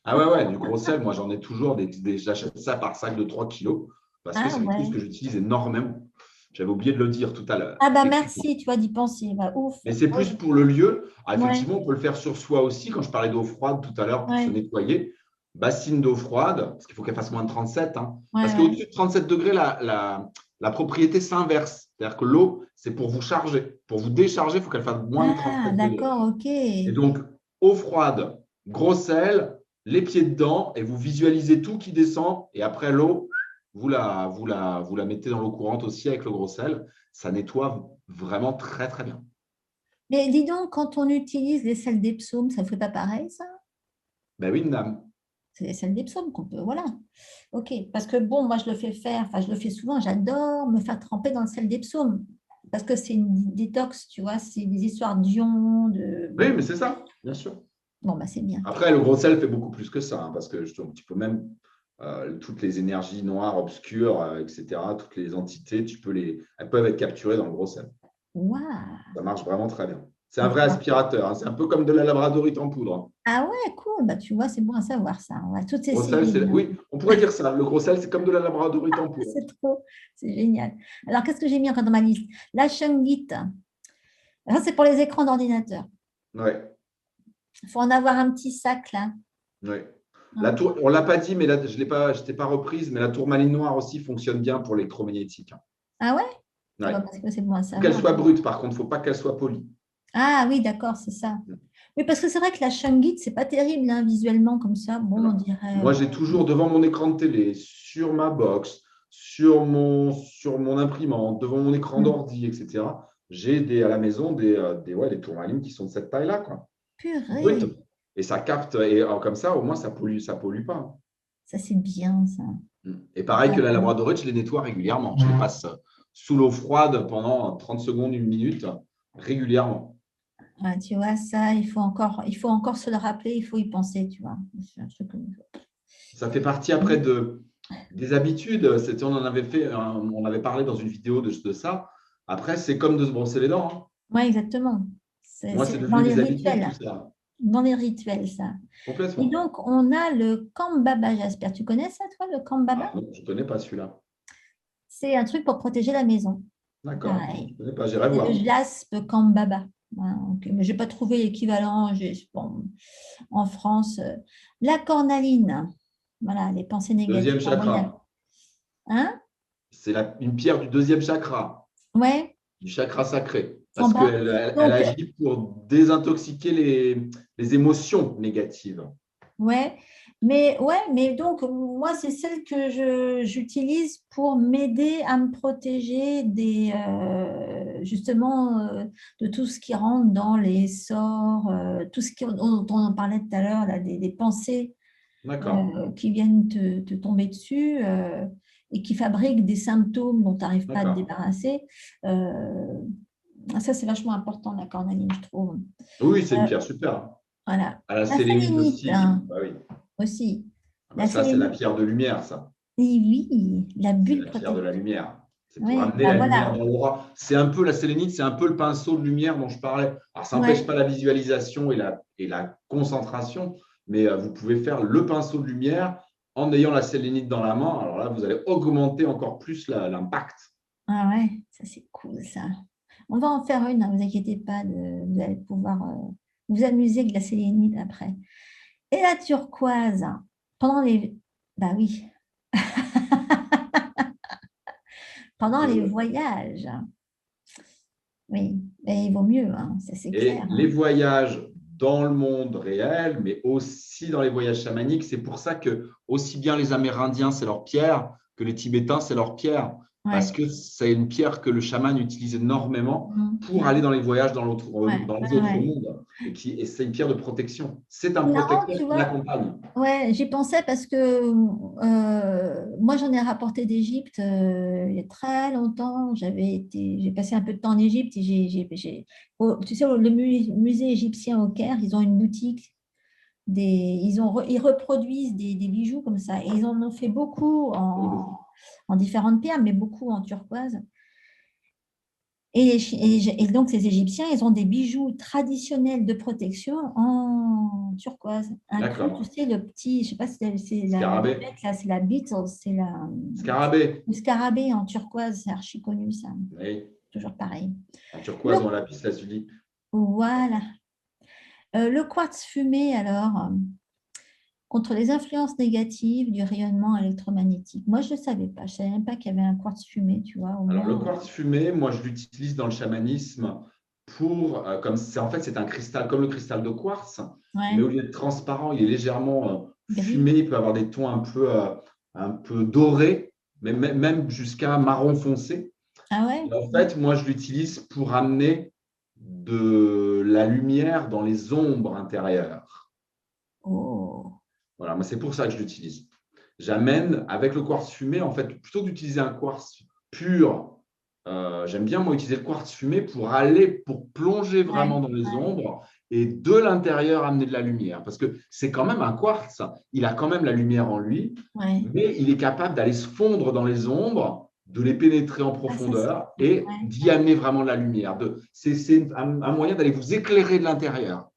Ah ouais, ouais, du gros sel, moi j'en ai toujours j'achète ça par sac de 3 kilos parce que Ah c'est quelque chose ouais. que j'utilise énormément. J'avais oublié de le dire tout à l'heure. Ah bah Effectivement. merci, tu vois, d'y penser. Bah, ouf. Mais c'est Oui. plus pour le lieu. Alors, Ouais, effectivement, on peut le faire sur soi aussi. Quand je parlais d'eau froide tout à l'heure pour se ouais, nettoyer, bassine d'eau froide, parce qu'il faut qu'elle fasse moins de 37, hein. ouais, Parce ouais. qu'au-dessus de 37 degrés, la propriété s'inverse. C'est-à-dire que l'eau, c'est pour vous charger. Pour vous décharger, il faut qu'elle fasse moins de Ah, 37 degrés. d'accord, ok. Et donc, eau froide, gros sel, les pieds dedans, et vous visualisez tout qui descend. Et après l'eau, vous la mettez dans l'eau courante aussi avec le gros sel. Ça nettoie vraiment très, très bien. Mais dis donc, quand on utilise les sels des psaumes, ça ne fait pas pareil, ça? Ben oui, madame. C'est celle des psaumes qu'on peut, voilà. Ok, parce que bon, moi je le fais faire, enfin je le fais souvent, j'adore me faire tremper dans le sel des psaumes, parce que c'est une détox, tu vois, c'est des histoires d'ions, de... Oui, Bon, mais c'est ça, bien sûr. bon bah c'est bien. Après, le gros sel fait beaucoup plus que ça, hein, parce que tu peux même toutes les énergies noires, obscures, etc., toutes les entités, elles peuvent être capturées dans le gros sel. Waouh! Ça marche vraiment très bien. C'est un Ah, vrai aspirateur, hein. C'est un peu comme de la labradorite en poudre, hein. ah ouais, cool, bah tu vois, c'est bon à savoir ça. On va toutes Gros sel, essayer, hein. oui, on pourrait dire ça. Le gros sel, c'est comme de la labradorite en poudre. C'est trop, c'est génial. Alors qu'est-ce que j'ai mis encore dans ma liste? La Shungite. Ça, c'est pour les écrans d'ordinateur. Ouais, Il faut en avoir un petit sac là. ouais. La Hein. tour, on ne l'a pas dit, mais là, je ne t'ai pas reprise, mais la tourmaline noire aussi fonctionne bien pour l'électromagnétique, hein. Ah ouais? Ah Ouais. bah, parce que c'est bon à Il faut qu'elle savoir. soit brute, par contre, il ne faut pas qu'elle soit polie. Ah oui, d'accord, c'est ça. Oui, parce que c'est vrai que la Shungite, c'est pas terrible hein, visuellement comme ça. Bon, on Non. dirait. Moi, j'ai toujours devant mon écran de télé, sur ma box, sur mon imprimante, devant mon écran d'ordi, etc. J'ai à la maison ouais, des tourmalines qui sont de cette taille-là, quoi. Brut. Purée, Et ça capte, et comme ça, au moins, ça pollue pas. ça c'est bien ça. Et pareil que la labradorite, je les nettoie régulièrement. Je les passe sous l'eau froide pendant 30 secondes, une minute, régulièrement. Ouais, tu vois, ça, il faut encore se le rappeler, il faut y penser, tu vois. C'est un truc comme Ça fait partie après des habitudes. On en avait on avait parlé dans une vidéo de ça. Après, c'est comme de se brosser les dents, hein. ouais, exactement. C'est Moi, c'est dans devenu les des habitudes, tout rituels. ça. Dans les rituels, ça. Et Complètement. donc, on a le Kambaba, j'espère. Tu connais ça, toi, le Ah Kambaba? non, je ne connais pas celui-là. C'est un truc pour protéger la maison. D'accord. Je Pareil. ne connais pas, j'irai C'est le voir. jaspe Kambaba. Voilà, donc, mais je n'ai pas trouvé l'équivalent bon, en France. La cornaline. Voilà, les pensées négatives Deuxième en moyenne. chakra. Hein? C'est une pierre du deuxième chakra, Ouais, du chakra sacré. en Parce bas. elle Donc, agit pour désintoxiquer les émotions négatives. ouais, mais donc moi c'est celle que j'utilise pour m'aider à me protéger justement de tout ce qui rentre dans les sorts, tout ce dont on en parlait tout à l'heure là, des pensées D'accord. qui viennent te tomber dessus et qui fabriquent des symptômes dont tu n'arrives pas à te D'accord. débarrasser. Euh, Ça c'est vachement important la cornaline je trouve. Oui, c'est une Euh, pierre super. voilà. À la La sélénite sélénite aussi. hein, Bah oui. aussi. Ah bah La ça, c'est la sélénite. pierre de lumière, ça. Et oui, la C'est bulle la pierre de la protectrice. lumière. C'est pour Oui, amener bah la lumière voilà. dans l'aura. C'est un peu la sélénite, c'est un peu le pinceau de lumière dont je parlais. Alors, ça n'empêche Ouais. pas la visualisation et la concentration, mais vous pouvez faire le pinceau de lumière en ayant la sélénite dans la main. Alors là, vous allez augmenter encore plus l'impact. Ah ouais, ça c'est cool ça. On va en faire une, ne vous inquiétez pas, vous allez pouvoir vous amuser avec la sélénite après. Et la turquoise, pendant les... Bah oui, pendant les voyages. Oui, mais il vaut mieux, hein, ça c'est Et clair. les Hein. voyages dans le monde réel, mais aussi dans les voyages chamaniques, c'est pour ça que aussi bien les Amérindiens, c'est leur pierre, que les Tibétains, c'est leur pierre, parce Ouais. que c'est une pierre que le chaman utilise énormément Mm, pour aller mm. dans les voyages Ouais, dans les ouais, autres ouais. mondes. Et c'est une pierre de protection. C'est un C'est marrant, protecteur tu qui vois. l'accompagne. Ouais, j'y pensais parce que moi j'en ai rapporté d'Égypte il y a très longtemps. J'ai passé un peu de temps en Égypte et tu sais, le musée égyptien au Caire, ils ont une boutique, ils reproduisent des bijoux comme ça et ils en ont fait beaucoup en différentes pierres, mais beaucoup en turquoise. Et donc, ces Égyptiens, ils ont des bijoux traditionnels de protection en turquoise, inclus, tu D'accord. sais, le petit, je sais pas si c'est la Scarabée. bête, là, c'est la Beatles, Scarabée. le scarabée en turquoise, c'est archi connu, ça, Oui. toujours pareil. En Le, turquoise ou en lapis lazuli. voilà. Le quartz fumé, alors, contre les influences négatives du rayonnement électromagnétique. Moi, je ne savais pas, je ne savais même pas qu'il y avait un quartz fumé, tu vois, au Alors, le moins. quartz fumé, moi, je l'utilise dans le chamanisme pour, comme c'est en fait, c'est un cristal comme le cristal de quartz, mais Ouais, au lieu d'être transparent, il est légèrement gris. fumé. Il peut avoir des tons un peu dorés, mais même jusqu'à marron foncé. Ah ouais? Et en fait, moi, je l'utilise pour amener de la lumière dans les ombres intérieures. Oh. Voilà, moi, c'est pour ça que je l'utilise. J'amène avec le quartz fumé, en fait, plutôt que d'utiliser un quartz pur, j'aime bien, moi, utiliser le quartz fumé pour plonger Ouais, vraiment dans les ouais, ombres et de l'intérieur amener de la lumière. Parce que c'est quand même un quartz, il a quand même la lumière en lui, ouais. mais il est capable d'aller se fondre dans les ombres, de les pénétrer en Ah, ça, c'est profondeur cool. et Ouais. d'y amener vraiment de la lumière. C'est un moyen d'aller vous éclairer de l'intérieur.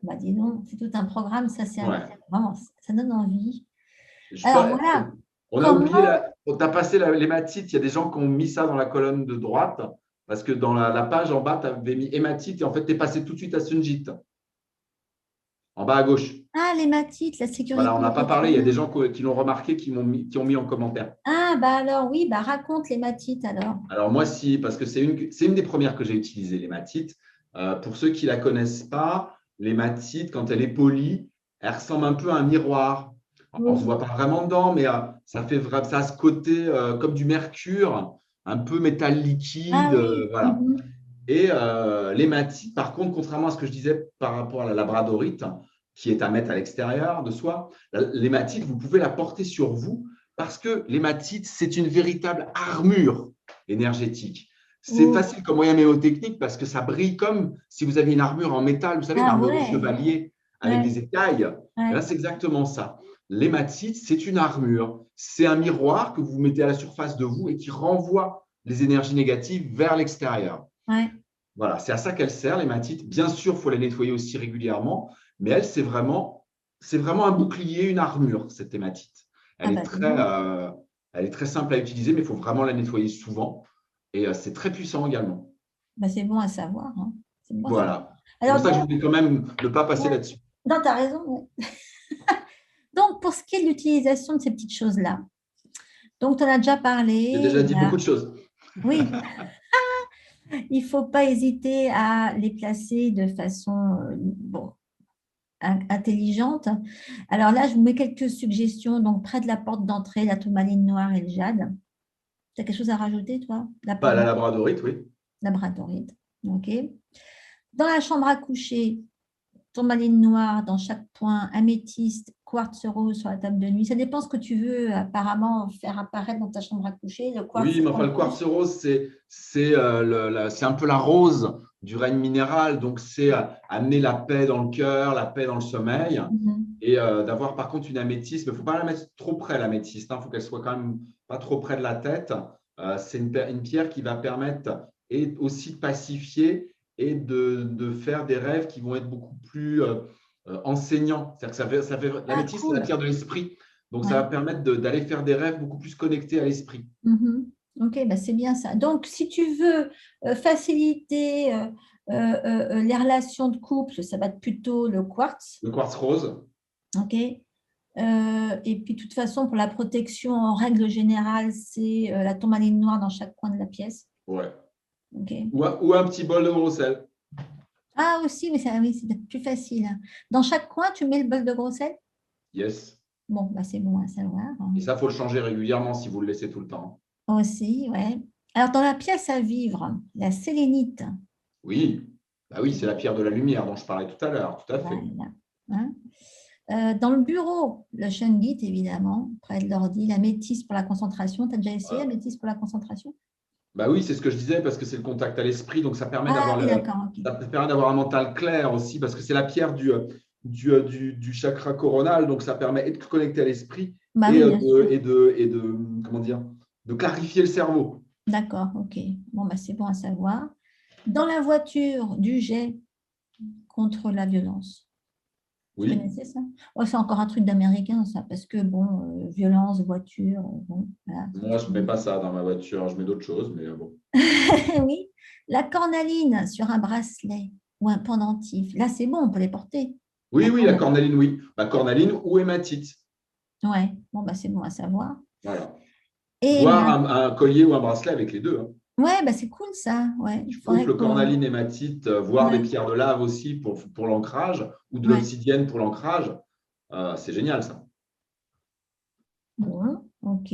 Bah, dis donc, c'est tout un programme, ça, Ouais. vraiment, ça donne envie. Je Alors pas- voilà, on a oublié, comment, on t'a passé l'hématite. Il y a des gens qui ont mis ça dans la colonne de droite parce que dans la page en bas, tu avais mis hématite et en fait, tu es passé tout de suite à Sunjit en bas à gauche. ah, l'hématite, la Voilà, on sécurité n'a pas parlé. Il y a des émotionnelle. gens qui l'ont remarqué, qui ont mis en commentaire. Ah, bah alors, oui, bah raconte l'hématite alors. Alors, moi, si, parce que c'est une des premières que j'ai utilisées, l'hématite. Pour ceux qui ne la connaissent pas, l'hématite, quand elle est polie, elle ressemble un peu à un miroir. On ne se voit Mhm. pas vraiment dedans, mais ça a ce côté comme du mercure, un peu métal liquide. Ah oui, Voilà. mhm. Et l'hématite, par contre, contrairement à ce que je disais par rapport à la labradorite, qui est à mettre à l'extérieur de soi, l'hématite, vous pouvez la porter sur vous parce que l'hématite, c'est une véritable armure énergétique. C'est Oh. facile comme moyen mémotechnique parce que ça brille comme si vous aviez une armure en métal, vous savez, une Ah armure de ouais, chevalier avec ouais, des écailles. Et là, ouais, c'est exactement ça. L'hématite, c'est une armure. C'est un miroir que vous mettez à la surface de vous et qui renvoie les énergies négatives vers l'extérieur. ouais. Voilà, c'est à ça qu'elle sert, l'hématite. Bien sûr, il faut la nettoyer aussi régulièrement, mais elle, c'est vraiment un bouclier, une armure, cette hématite. Ah Elle est bah dis très, donc. euh, elle est très simple à utiliser, mais il faut vraiment la nettoyer souvent. Et c'est très puissant également. Bah, c'est bon à savoir, hein. C'est bon à savoir. Voilà. C'est pour Alors ça que je donc, voulais quand même ne pas passer ouais. là-dessus. Non, tu as raison. Ouais. Donc, pour ce qui est de l'utilisation de ces petites choses-là, donc tu en as déjà parlé, J'ai déjà il dit y beaucoup a, de choses. oui, il ne faut pas hésiter à les placer de façon bon, intelligente. Alors là, je vous mets quelques suggestions. Donc, près de la porte d'entrée, la tourmaline noire et le jade. Tu as quelque chose à rajouter, toi? La Bah, porte la d'entrée, labradorite, oui. labradorite. OK. Dans la chambre à coucher, tourmaline noire dans chaque point, améthyste, quartz rose sur la table de nuit. Ça dépend ce que tu veux apparemment faire apparaître dans ta chambre à coucher. Le quartz, Oui, c'est mais enfin, en le plus. quartz rose, c'est un peu la rose du règne minéral. Donc, c'est amener la paix dans le cœur, la paix dans le sommeil. Mhm. Et d'avoir par contre une améthyste, mais il ne faut pas la mettre trop près, l'améthyste. Il faut qu'elle soit quand même pas trop près de la tête. C'est une pierre qui va permettre et aussi de pacifier et de faire des rêves qui vont être beaucoup plus enseignants. C'est-à-dire que Ah, l'améthyste, c'est la cool. pierre de l'esprit. Donc, ça va Ouais. permettre d'aller faire des rêves beaucoup plus connectés à l'esprit. Mhm. Ok, bah c'est bien ça. Donc, si tu veux faciliter les relations de couple, ça va être plutôt le quartz. Le quartz rose, Ok. Et puis, de toute façon, pour la protection, en règle générale, c'est la tourmaline noire dans chaque coin de la pièce. ouais. Ok. Ou un petit bol de gros sel. Ah, aussi, mais oui, c'est peut-être plus facile. Dans chaque coin, tu mets le bol de gros sel? Yes. Bon, bah, c'est bon à savoir. Et ça, il faut le changer régulièrement si vous le laissez tout le temps. Aussi, ouais. Alors, dans la pièce à vivre, la sélénite. Oui, bah oui, c'est la Ok, pierre de la lumière dont je parlais tout à l'heure, tout à fait. voilà. Hein. Dans le bureau, le shungite, évidemment, près de l'ordi, la métisse pour la concentration. Tu as déjà essayé la Voilà. métisse pour la concentration? Bah oui, c'est ce que je disais parce que c'est le contact à l'esprit, donc ça permet Ah d'avoir oui, d'accord, ok. ça permet d'avoir un mental clair aussi parce que c'est la pierre du chakra coronal, donc ça permet de connecter à l'esprit Bah et oui, bien sûr. comment dire, de clarifier le cerveau. D'accord, ok. Bon, bah, c'est bon à savoir. Dans la voiture, du jet contre la violence. Tu Oui, connaissais ça? Oh, c'est encore un truc d'américain, ça, parce que, bon, violence, voiture, bon, voilà. moi je ne mets pas ça dans ma voiture, je mets d'autres choses, mais bon. Oui, la cornaline sur un bracelet ou un pendentif. Là, c'est bon, on peut les porter. La Oui, oui, la cornaline. cornaline, oui. La cornaline ou hématite. Ouais, bon, bah, c'est bon à savoir. Voilà. Et Voire un collier ou un bracelet avec les deux, hein. ouais, bah, c'est cool ça. Ouais, il faudrait Couple, que. cornaline, hématite, voire des Ouais, pierres de lave aussi pour l'ancrage ou de ouais. l'obsidienne pour l'ancrage. C'est génial ça. Bon, ok.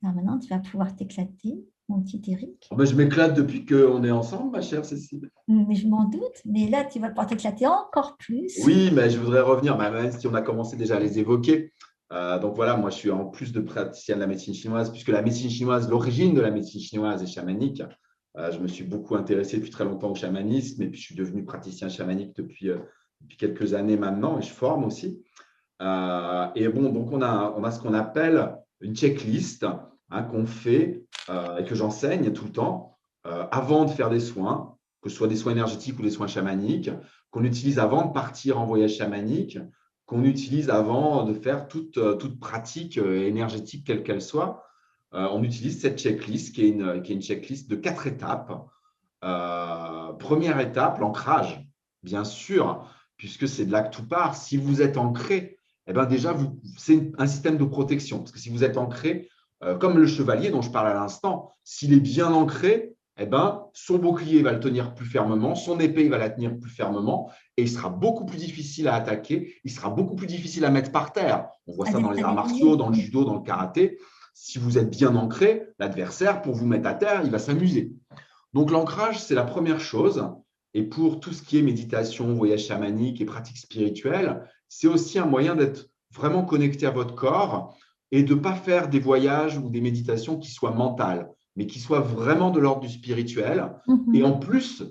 Alors maintenant, tu vas pouvoir t'éclater. mon petit Eric. Oh, ben, je m'éclate depuis qu'on est ensemble, ma chère Cécile. Mais je m'en doute, mais là, tu vas pouvoir t'éclater encore plus. Oui, mais je voudrais revenir, même si on a commencé déjà à les évoquer. Donc voilà, moi je suis en plus de praticien de la médecine chinoise, puisque la médecine chinoise, l'origine de la médecine chinoise est chamanique. Je me suis beaucoup intéressé depuis très longtemps au chamanisme et puis je suis devenu praticien chamanique depuis quelques années maintenant et je forme aussi. Et bon, donc on a ce qu'on appelle une checklist, hein, qu'on fait et que j'enseigne tout le temps avant de faire des soins, que ce soit des soins énergétiques ou des soins chamaniques, qu'on utilise avant de partir en voyage chamanique, qu'on utilise avant de faire toute pratique énergétique quelle qu'elle soit. On utilise cette checklist qui est une checklist de 4 étapes. Première étape, l'ancrage, bien sûr, puisque c'est de là que tout part. Si vous êtes ancré, eh ben déjà, c'est un système de protection. Parce que si vous êtes ancré, comme le chevalier dont je parle à l'instant, s'il est bien ancré, eh ben, son bouclier va le tenir plus fermement, son épée va la tenir plus fermement, et il sera beaucoup plus difficile à attaquer, il sera beaucoup plus difficile à mettre par terre. On voit ça dans les À arts martiaux, dévier. dans le judo, dans le karaté. Si vous êtes bien ancré, l'adversaire, pour vous mettre à terre, il va s'amuser. Donc l'ancrage, c'est la première chose. Et pour tout ce qui est méditation, voyage chamanique et pratique spirituelle, c'est aussi un moyen d'être vraiment connecté à votre corps et de ne pas faire des voyages ou des méditations qui soient mentales, mais qui soient vraiment de l'ordre du spirituel. Mhm. Et en plus,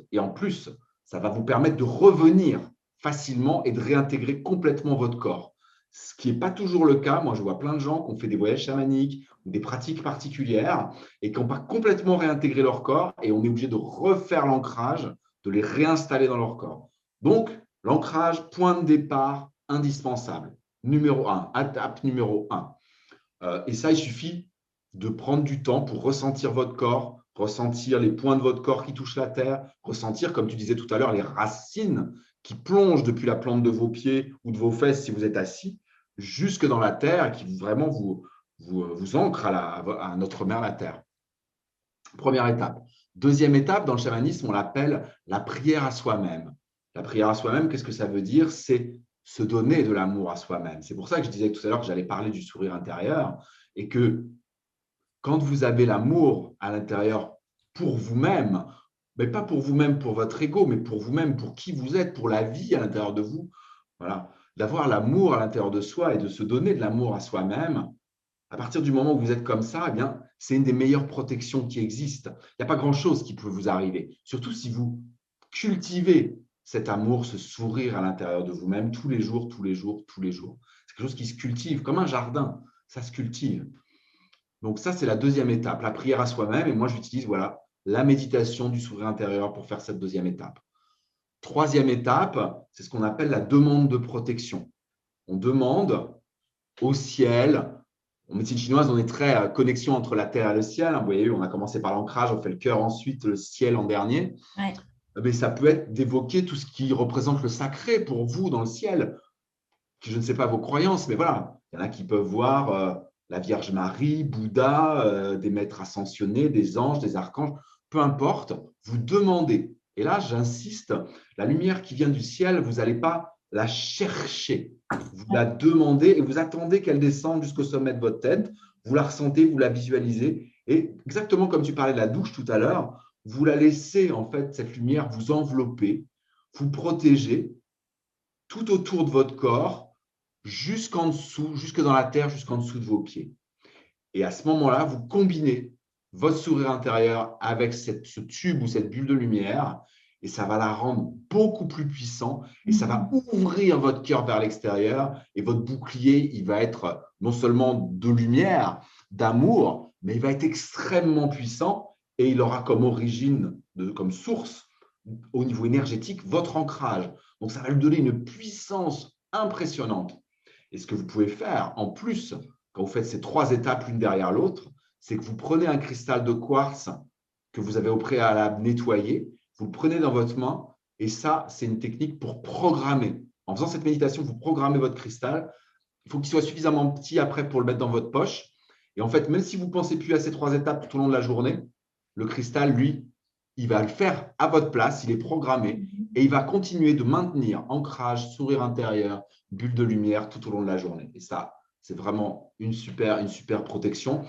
ça va vous permettre de revenir facilement et de réintégrer complètement votre corps. Ce qui n'est pas toujours le cas. Moi, je vois plein de gens qui ont fait des voyages chamaniques ou des pratiques particulières et qui n'ont pas complètement réintégré leur corps et on est obligé de refaire l'ancrage, de les réinstaller dans leur corps. Donc, l'ancrage, point de départ indispensable. Numéro 1, étape numéro 1. Et ça, il suffit de prendre du temps pour ressentir votre corps, ressentir les points de votre corps qui touchent la terre, ressentir, comme tu disais tout à l'heure, les racines qui plongent depuis la plante de vos pieds ou de vos fesses si vous êtes assis, jusque dans la terre et qui vraiment vous ancrent à notre mère, la terre. Première étape. Deuxième étape, dans le chamanisme, on l'appelle la prière à soi-même. La prière à soi-même, qu'est-ce que ça veut dire? C'est se donner de l'amour à soi-même. C'est pour ça que je disais tout à l'heure que j'allais parler du sourire intérieur et que quand vous avez l'amour à l'intérieur pour vous-même, mais pas pour vous-même, pour votre ego, mais pour vous-même, pour qui vous êtes, pour la vie à l'intérieur de vous, voilà, d'avoir l'amour à l'intérieur de soi et de se donner de l'amour à soi-même, à partir du moment où vous êtes comme ça, eh bien, c'est une des meilleures protections qui existent. Il n'y a pas grand-chose qui peut vous arriver, surtout si vous cultivez cet amour, ce sourire à l'intérieur de vous-même tous les jours, tous les jours, tous les jours. C'est quelque chose qui se cultive comme un jardin, ça se cultive. Donc ça, c'est la deuxième étape, la prière à soi-même. Et moi, j'utilise voilà, la méditation du sourire intérieur pour faire cette deuxième étape. Troisième étape, c'est ce qu'on appelle la demande de protection. On demande au ciel. En médecine chinoise, on est très connexion entre la terre et le ciel. Vous voyez, on a commencé par l'ancrage, on fait le cœur ensuite, le ciel en dernier. Ouais. Mais ça peut être d'évoquer tout ce qui représente le sacré pour vous dans le ciel. Je ne sais pas vos croyances, mais voilà, il y en a qui peuvent voir la Vierge Marie, Bouddha, des maîtres ascensionnés, des anges, des archanges, peu importe, vous demandez. Et là, j'insiste, la lumière qui vient du ciel, vous n'allez pas la chercher. Vous la demandez et vous attendez qu'elle descende jusqu'au sommet de votre tête. Vous la ressentez, vous la visualisez. Et exactement comme tu parlais de la douche tout à l'heure, vous la laissez, en fait, cette lumière vous envelopper, vous protéger tout autour de votre corps, jusqu'en dessous, jusque dans la terre, jusqu'en dessous de vos pieds. Et à ce moment-là, vous combinez votre sourire intérieur avec ce tube ou cette bulle de lumière et ça va la rendre beaucoup plus puissant et ça va ouvrir votre cœur vers l'extérieur et votre bouclier, il va être non seulement de lumière, d'amour, mais il va être extrêmement puissant et il aura comme origine, comme source au niveau énergétique, votre ancrage. Donc, ça va lui donner une puissance impressionnante. Et ce que vous pouvez faire en plus, quand vous faites ces 3 étapes l'une derrière l'autre, c'est que vous prenez un cristal de quartz que vous avez au préalable nettoyé, vous le prenez dans votre main et ça, c'est une technique pour programmer. En faisant cette méditation, vous programmez votre cristal. Il faut qu'il soit suffisamment petit après pour le mettre dans votre poche. Et en fait, même si vous ne pensez plus à ces 3 étapes tout au long de la journée, le cristal, lui, il va le faire à votre place, il est programmé et il va continuer de maintenir ancrage, sourire intérieur, bulle de lumière tout au long de la journée. Et ça, c'est vraiment une super protection.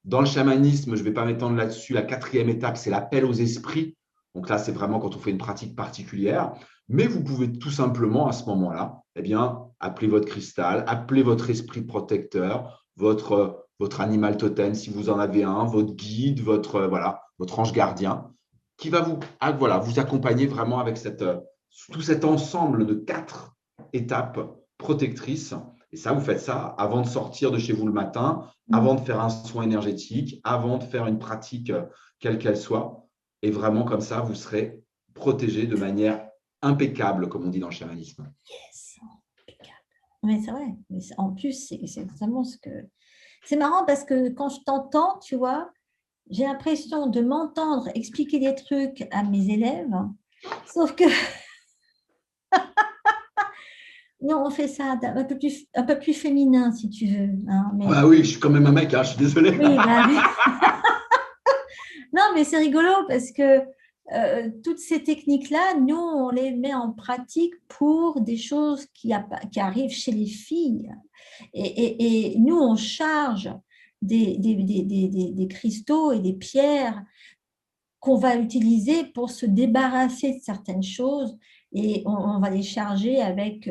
Dans le chamanisme, je ne vais pas m'étendre là-dessus. La quatrième étape, c'est l'appel aux esprits. Donc là, c'est vraiment quand on fait une pratique particulière. Mais vous pouvez tout simplement, à ce moment-là, eh bien, appeler votre cristal, appeler votre esprit protecteur, votre animal totem, si vous en avez un, votre guide, votre ange gardien, qui va vous accompagner vraiment avec tout cet ensemble de 4 étapes protectrices. Et ça, vous faites ça avant de sortir de chez vous le matin, avant de faire un soin énergétique, avant de faire une pratique quelle qu'elle soit. Et vraiment, comme ça, vous serez protégé de manière impeccable, comme on dit dans le chamanisme. Yes, impeccable. Mais c'est vrai. Mais en plus, c'est vraiment ce que… C'est marrant parce que quand je t'entends, tu vois, j'ai l'impression de m'entendre expliquer des trucs à mes élèves, sauf que non, on fait ça un peu plus féminin, si tu veux. Hein, mais… Ah oui, je suis quand même un mec, hein, je suis désolé. Oui, bah oui. Non, mais c'est rigolo parce que toutes ces techniques-là, nous, on les met en pratique pour des choses qui arrivent chez les filles. Et nous, on charge des cristaux et des pierres qu'on va utiliser pour se débarrasser de certaines choses et on va les charger avec…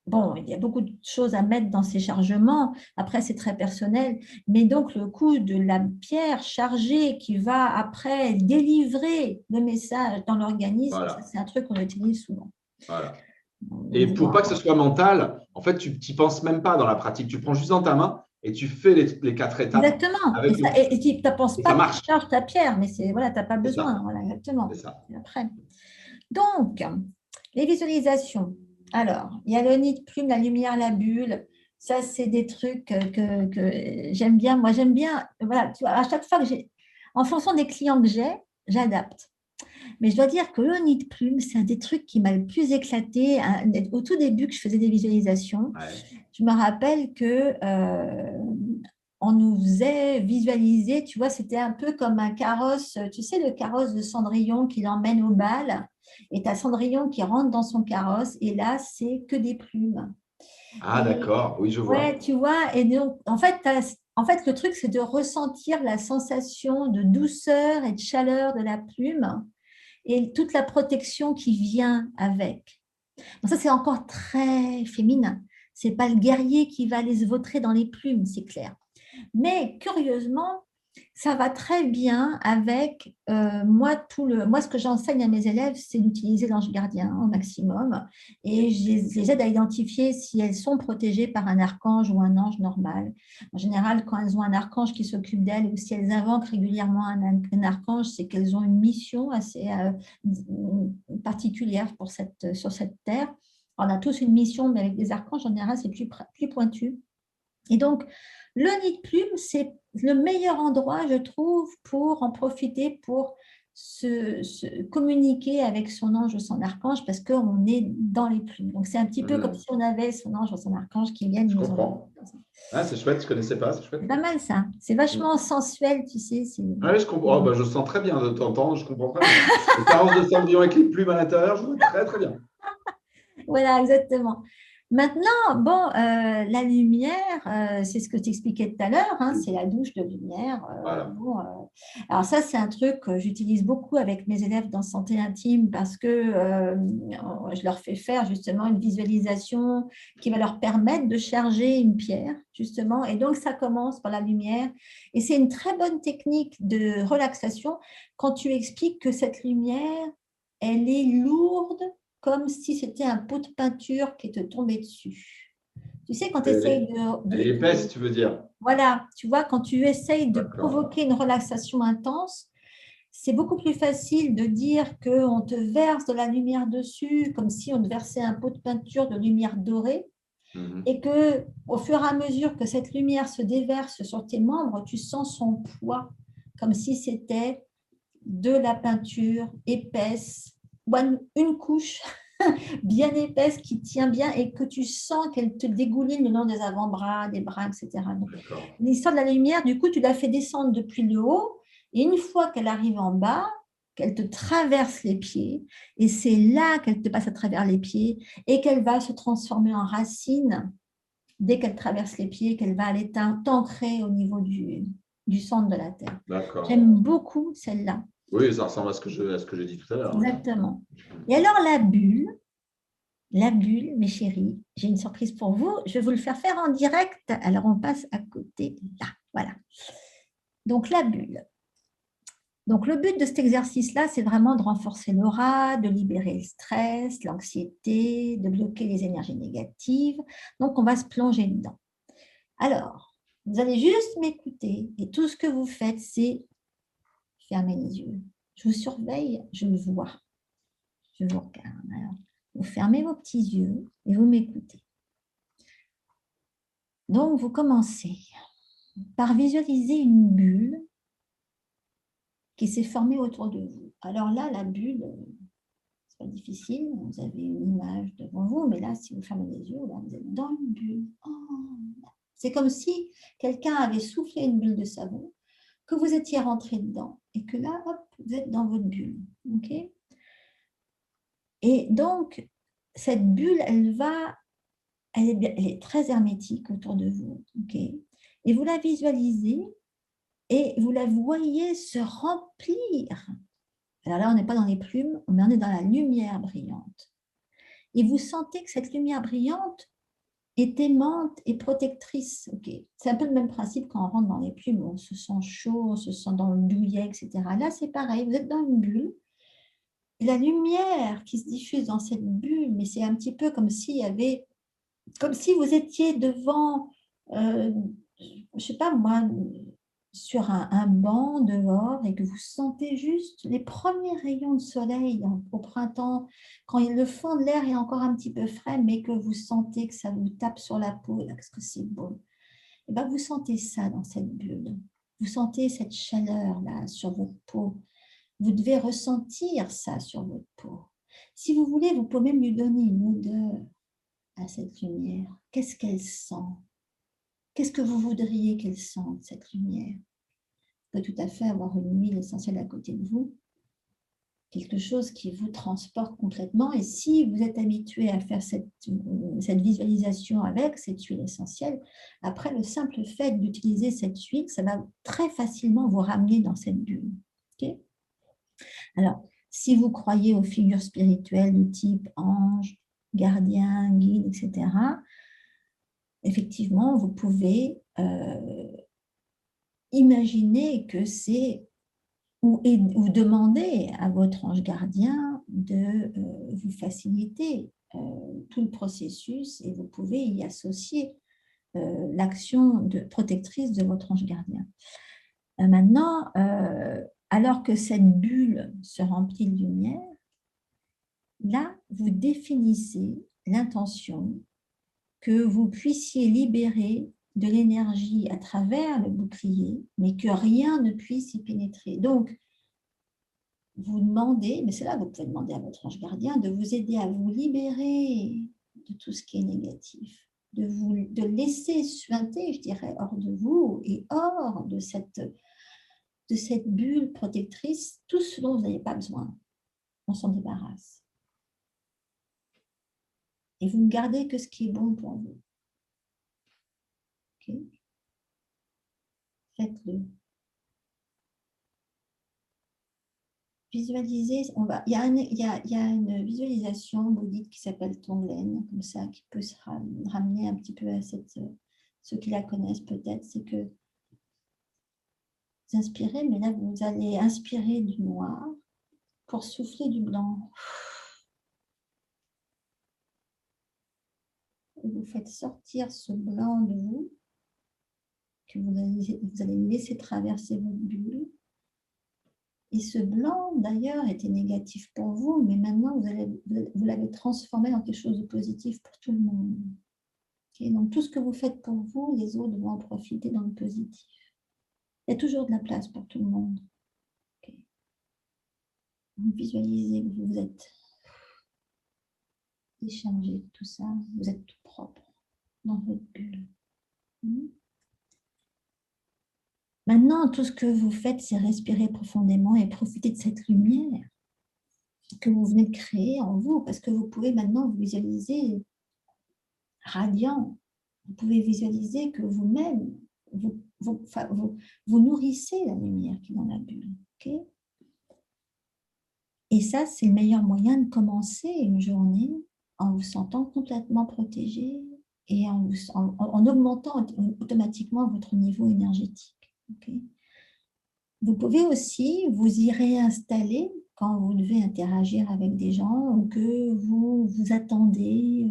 bon, il y a beaucoup de choses à mettre dans ces chargements. Après, c'est très personnel. Mais donc, le coup de la pierre chargée qui va après délivrer le message dans l'organisme, Voilà, c'est un truc qu'on utilise souvent. voilà. Et pour pas que ce soit mental, en fait, tu n'y penses même pas dans la pratique. Tu prends juste dans ta main et tu fais les 4 étapes Exactement. avec Et tu ne penses et ça pas que tu marche. charges ta pierre, mais voilà, tu n'as pas C'est ça, besoin. Voilà, exactement. c'est ça. Et après. Donc, les visualisations. Alors, il y a le nid de plume, la lumière, la bulle. Ça, c'est des trucs que j'aime bien. Moi, j'aime bien. Voilà, tu vois, à chaque fois que en fonction des clients que j'ai, j'adapte. Mais je dois dire que le nid de plume, c'est un des trucs qui m'a le plus éclaté. Au tout début que je faisais des visualisations, Ouais. je me rappelle que on nous faisait visualiser, tu vois, c'était un peu comme un carrosse, tu sais, le carrosse de Cendrillon qui l'emmène au bal, et tu as Cendrillon qui rentre dans son carrosse, et là, c'est que des plumes. Ah, Et d'accord, oui, je ouais, vois. tu vois, et donc, en fait, le truc, c'est de ressentir la sensation de douceur et de chaleur de la plume et toute la protection qui vient avec. Donc ça, c'est encore très féminin. C'est pas le guerrier qui va aller se vautrer dans les plumes, c'est clair. Mais curieusement, ça va très bien avec moi. Moi, ce que j'enseigne à mes élèves, c'est d'utiliser l'ange gardien au maximum. Et je les aide à identifier si elles sont protégées par un archange ou un ange normal. En général, quand elles ont un archange qui s'occupe d'elles ou si elles invoquent régulièrement un archange, c'est qu'elles ont une mission assez particulière sur cette terre. On a tous une mission, mais avec des archanges, en général, c'est plus pointu. Et donc, le nid de plume, c'est le meilleur endroit, je trouve, pour en profiter pour se communiquer avec son ange ou son archange parce qu'on est dans les plumes. Donc, c'est un petit peu comme si on avait son ange ou son archange qui viennent Je nous enlever. comprends. Ah, c'est chouette, je ne connaissais pas, c'est chouette. C'est pas mal ça. C'est vachement sensuel, tu sais. Ah oui, je comprends. Oh, bah, je sens très bien de t'entendre, je comprends très bien. Le carrosse de Cendrillon avec les plumes à l'intérieur, je vois très, très bien. Voilà, exactement. Maintenant, bon, la lumière, c'est ce que tu expliquais tout à l'heure, hein, c'est la douche de lumière. Voilà. Bon, alors ça, c'est un truc que j'utilise beaucoup avec mes élèves dans santé intime parce que je leur fais faire justement une visualisation qui va leur permettre de charger une pierre, justement. Et donc, ça commence par la lumière. Et c'est une très bonne technique de relaxation quand tu expliques que cette lumière, elle est lourde comme si c'était un pot de peinture qui te tombait dessus. Tu sais, quand tu essayes Elle est épaisse, tu veux dire. voilà, tu vois, quand tu essayes de D'accord. provoquer une relaxation intense, c'est beaucoup plus facile de dire qu'on te verse de la lumière dessus, comme si on te versait un pot de peinture de lumière dorée, Mhm. et que au fur et à mesure que cette lumière se déverse sur tes membres, tu sens son poids, comme si c'était de la peinture épaisse, une couche bien épaisse qui tient bien et que tu sens qu'elle te dégouline le long des avant-bras, des bras, etc. Donc, D'accord. l'histoire de la lumière, du coup, tu la fais descendre depuis le haut et une fois qu'elle arrive en bas, qu'elle te traverse les pieds et c'est là qu'elle te passe à travers les pieds et qu'elle va se transformer en racine dès qu'elle traverse les pieds, qu'elle va aller t'ancrer au niveau du centre de la Terre. D'accord. J'aime beaucoup celle-là. Oui, ça ressemble à ce que j'ai dit tout à l'heure. Exactement. Et alors la bulle, mes chéris, j'ai une surprise pour vous. Je vais vous le faire en direct. Alors, on passe à côté là. Voilà. Donc, la bulle. Donc, le but de cet exercice-là, c'est vraiment de renforcer l'aura, de libérer le stress, l'anxiété, de bloquer les énergies négatives. Donc, on va se plonger dedans. Alors, vous allez juste m'écouter et tout ce que vous faites, c'est fermer les yeux. Je vous surveille, je le vois. Je vous regarde. Alors, vous fermez vos petits yeux et vous m'écoutez. Donc, vous commencez par visualiser une bulle qui s'est formée autour de vous. Alors là, la bulle, c'est pas difficile, vous avez une image devant vous, mais là, si vous fermez les yeux, là, vous êtes dans une bulle. Oh, c'est comme si quelqu'un avait soufflé une bulle de savon, que vous étiez rentré dedans, et que là, hop, vous êtes dans votre bulle. OK? Et donc, cette bulle, elle est très hermétique autour de vous. OK? Et vous la visualisez et vous la voyez se remplir. Alors là, on n'est pas dans les plumes, mais on est dans la lumière brillante. Et vous sentez que cette lumière brillante est aimante et protectrice. Okay. C'est un peu le même principe quand on rentre dans les plumes, on se sent chaud, on se sent dans le douillet, etc. Là, c'est pareil, vous êtes dans une bulle. Et la lumière qui se diffuse dans cette bulle, mais c'est un petit peu comme s'il y avait, comme si vous étiez devant, je sais pas moi, sur un banc dehors et que vous sentez juste les premiers rayons de soleil au printemps, quand le fond de l'air est encore un petit peu frais, mais que vous sentez que ça vous tape sur la peau, là, parce que c'est beau. Et ben, vous sentez ça dans cette bulle. Vous sentez cette chaleur-là sur votre peau. Vous devez ressentir ça sur votre peau. Si vous voulez, vous pouvez même lui donner une odeur à cette lumière. Qu'est-ce qu'elle sent? Qu'est-ce que vous voudriez qu'elle sente, cette lumière? Vous pouvez tout à fait avoir une huile essentielle à côté de vous, quelque chose qui vous transporte complètement. Et si vous êtes habitué à faire cette visualisation avec cette huile essentielle, après le simple fait d'utiliser cette huile, ça va très facilement vous ramener dans cette bulle. Okay? Alors, si vous croyez aux figures spirituelles du type ange, gardien, guide, etc., effectivement, vous pouvez imaginer que c'est ou demander à votre ange gardien de vous faciliter tout le processus et vous pouvez y associer l'action protectrice de votre ange gardien. Maintenant, alors que cette bulle se remplit de lumière, là, vous définissez l'intention que vous puissiez libérer de l'énergie à travers le bouclier, mais que rien ne puisse y pénétrer. Donc, vous demandez, mais c'est là que vous pouvez demander à votre ange gardien de vous aider à vous libérer de tout ce qui est négatif, de laisser suinter, je dirais, hors de vous et hors de cette bulle protectrice tout ce dont vous n'avez pas besoin. On s'en débarrasse. Et vous ne gardez que ce qui est bon pour vous. Okay? Faites-le. Visualiser, il y a une visualisation bouddhique qui s'appelle Tonglen, comme ça, qui peut se ramener un petit peu à ceux qui la connaissent peut-être, c'est que vous inspirez, mais là, vous allez inspirer du noir pour souffler du blanc. Et vous faites sortir ce blanc de vous, que vous allez laisser traverser votre bulle. Et ce blanc, d'ailleurs, était négatif pour vous, mais maintenant, vous l'avez transformé en quelque chose de positif pour tout le monde. Okay? Donc, tout ce que vous faites pour vous, les autres vont en profiter dans le positif. Il y a toujours de la place pour tout le monde. Okay? Vous visualisez que vous êtes déchargé de tout ça, vous êtes tout propre dans votre bulle. Maintenant, tout ce que vous faites, c'est respirer profondément et profiter de cette lumière que vous venez de créer en vous, parce que vous pouvez maintenant vous visualiser radiant. Vous pouvez visualiser que vous-même, vous vous nourrissez la lumière qui est dans la bulle. Okay. Et ça, c'est le meilleur moyen de commencer une journée en vous sentant complètement protégé et en augmentant automatiquement votre niveau énergétique. Okay. Vous pouvez aussi vous y réinstaller quand vous devez interagir avec des gens ou que vous vous attendez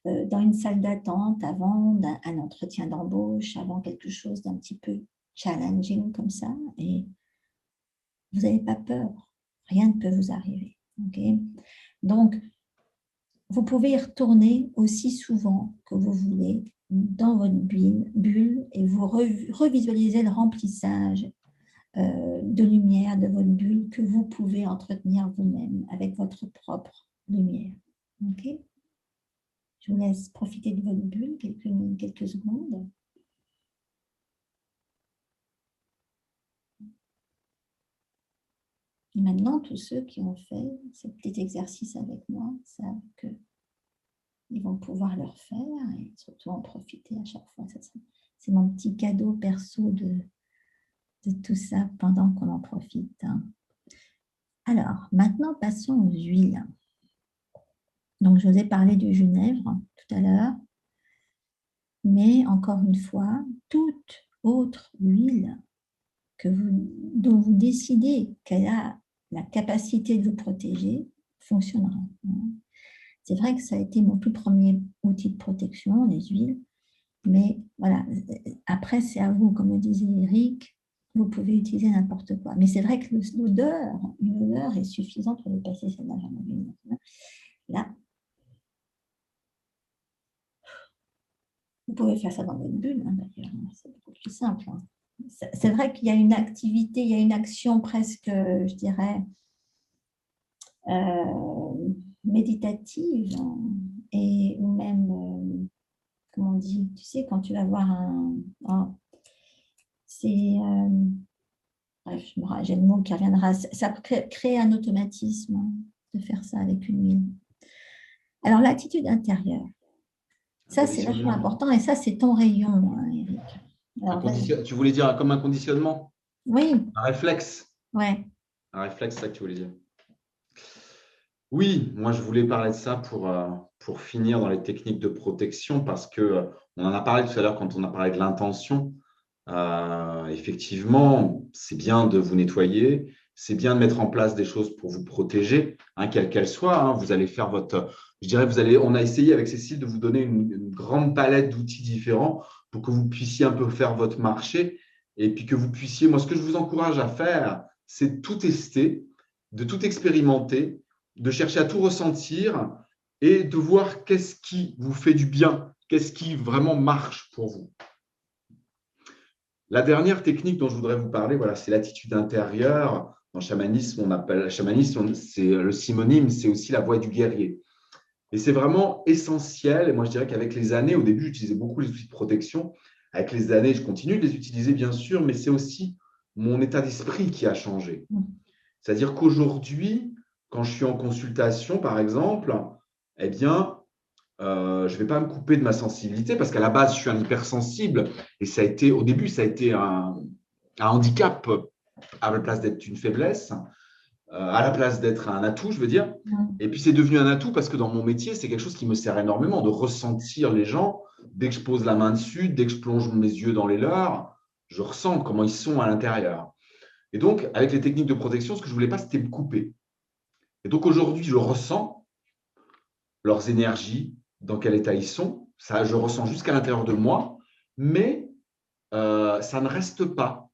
dans une salle d'attente avant un entretien d'embauche, avant quelque chose d'un petit peu challenging comme ça, et vous n'avez pas peur. Rien ne peut vous arriver. Okay. Donc, vous pouvez y retourner aussi souvent que vous voulez dans votre bulle et vous revisualisez le remplissage de lumière de votre bulle que vous pouvez entretenir vous-même avec votre propre lumière. Okay. Je vous laisse profiter de votre bulle quelques secondes. Et maintenant, tous ceux qui ont fait ce petit exercice avec moi savent qu'ils vont pouvoir le refaire et surtout en profiter à chaque fois. C'est mon petit cadeau perso de tout ça pendant qu'on en profite. Alors, maintenant, passons aux huiles. Donc, je vous ai parlé du ginevre tout à l'heure, mais encore une fois, toute autre huile dont vous décidez qu'elle a la capacité de vous protéger fonctionnera. C'est vrai que ça a été mon tout premier outil de protection, les huiles, mais voilà, après c'est à vous, comme le disait Eric, vous pouvez utiliser n'importe quoi. Mais c'est vrai que une odeur est suffisante pour dépasser cette nage en huile. Là, vous pouvez faire ça dans votre bulle, d'ailleurs, c'est beaucoup plus simple. C'est vrai qu'il y a une activité, il y a une action presque, je dirais, méditative ou même, comment on dit, tu sais, quand tu vas voir c'est, bref, j'ai le mot qui reviendra, ça crée un automatisme de faire ça avec une huile. Alors, l'attitude intérieure, ça c'est vachement important et ça c'est ton rayon, Eric. Alors, tu voulais dire comme un conditionnement? Oui. Un réflexe? Ouais. Un réflexe, c'est ça que tu voulais dire? Oui, moi je voulais parler de ça pour finir dans les techniques de protection parce que on en a parlé tout à l'heure quand on a parlé de l'intention. Effectivement, c'est bien de vous nettoyer, c'est bien de mettre en place des choses pour vous protéger, quelles qu'elles soient. Vous allez faire on a essayé avec Cécile de vous donner une grande palette d'outils différents pour que vous puissiez un peu faire votre marché et puis que vous puissiez, moi ce que je vous encourage à faire, c'est de tout tester, de tout expérimenter, de chercher à tout ressentir et de voir qu'est-ce qui vous fait du bien, qu'est-ce qui vraiment marche pour vous. La dernière technique dont je voudrais vous parler, voilà, c'est l'attitude intérieure. Dans le chamanisme, on appelle chamanisme, c'est le simonyme, c'est aussi la voie du guerrier. Et c'est vraiment essentiel. Et moi, je dirais qu'avec les années, au début, j'utilisais beaucoup les outils de protection. Avec les années, je continue de les utiliser, bien sûr, mais c'est aussi mon état d'esprit qui a changé. C'est-à-dire qu'aujourd'hui, quand je suis en consultation, par exemple, eh bien, je ne vais pas me couper de ma sensibilité parce qu'à la base, je suis un hypersensible et au début, ça a été un handicap à la place d'être une faiblesse, à la place d'être un atout, je veux dire. Et puis, c'est devenu un atout parce que dans mon métier, c'est quelque chose qui me sert énormément de ressentir les gens. Dès que je pose la main dessus, dès que je plonge mes yeux dans les leurs, je ressens comment ils sont à l'intérieur. Et donc, avec les techniques de protection, ce que je ne voulais pas, c'était me couper. Et donc, aujourd'hui, je ressens leurs énergies, dans quel état ils sont. Ça, je ressens jusqu'à l'intérieur de moi, mais ça ne reste pas.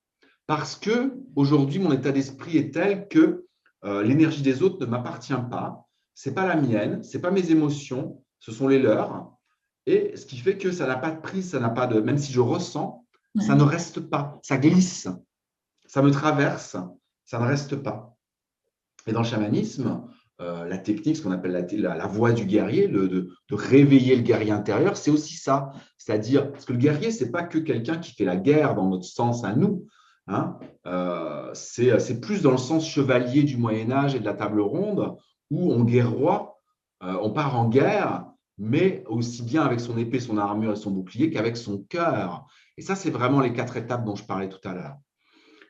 Parce que aujourd'hui, mon état d'esprit est tel que l'énergie des autres ne m'appartient pas. Ce n'est pas la mienne, ce n'est pas mes émotions, ce sont les leurs. Et ce qui fait que ça n'a pas de prise, ça n'a pas de. Même si je ressens, ça ne reste pas. Ça glisse, ça me traverse, ça ne reste pas. Et dans le chamanisme, la technique, ce qu'on appelle la voie du guerrier, de réveiller le guerrier intérieur, c'est aussi ça. C'est-à-dire, parce que le guerrier, ce n'est pas que quelqu'un qui fait la guerre dans notre sens à nous. C'est plus dans le sens chevalier du Moyen-Âge et de la table ronde, où on guerroie, on part en guerre, mais aussi bien avec son épée, son armure et son bouclier qu'avec son cœur. Et ça, c'est vraiment les 4 étapes dont je parlais tout à l'heure.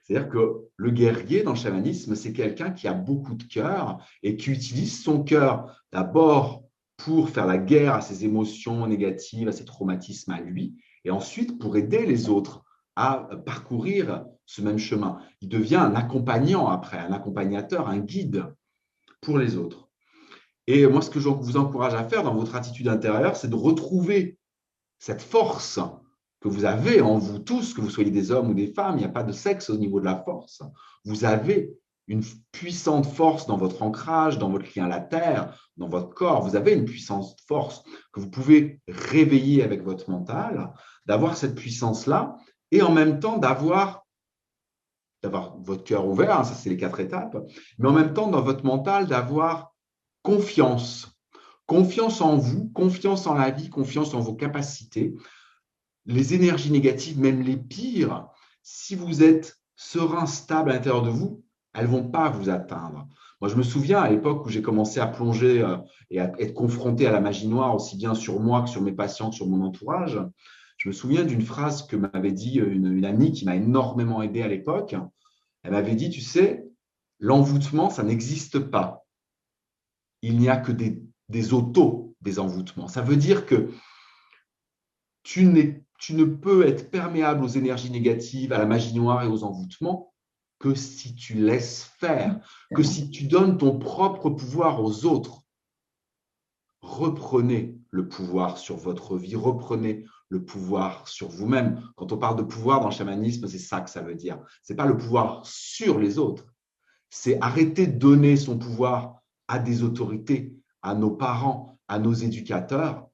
C'est-à-dire que le guerrier dans le chamanisme, c'est quelqu'un qui a beaucoup de cœur et qui utilise son cœur d'abord pour faire la guerre à ses émotions négatives, à ses traumatismes à lui, et ensuite pour aider les autres à parcourir ce même chemin. Il devient un accompagnant après, un accompagnateur, un guide pour les autres. Et moi, ce que je vous encourage à faire dans votre attitude intérieure, c'est de retrouver cette force que vous avez en vous tous, que vous soyez des hommes ou des femmes, il n'y a pas de sexe au niveau de la force. Vous avez une puissante force dans votre ancrage, dans votre lien à la terre, dans votre corps. Vous avez une puissante force que vous pouvez réveiller avec votre mental, d'avoir cette puissance-là et en même temps d'avoir votre cœur ouvert, ça c'est les 4 étapes, mais en même temps dans votre mental d'avoir confiance. Confiance en vous, confiance en la vie, confiance en vos capacités. Les énergies négatives, même les pires, si vous êtes serein, stable à l'intérieur de vous, elles ne vont pas vous atteindre. Moi, je me souviens à l'époque où j'ai commencé à plonger et à être confronté à la magie noire, aussi bien sur moi que sur mes patients, que sur mon entourage. Je me souviens d'une phrase que m'avait dit une amie qui m'a énormément aidé à l'époque. Elle m'avait dit, tu sais, l'envoûtement, ça n'existe pas. Il n'y a que des auto-désenvoûtements. Ça veut dire que tu ne peux être perméable aux énergies négatives, à la magie noire et aux envoûtements que si tu laisses faire, que si tu donnes ton propre pouvoir aux autres. Reprenez le pouvoir sur votre vie, reprenez le pouvoir sur vous-même. Quand on parle de pouvoir dans le chamanisme, c'est ça que ça veut dire. Ce n'est pas le pouvoir sur les autres, c'est arrêter de donner son pouvoir à des autorités, à nos parents, à nos éducateurs.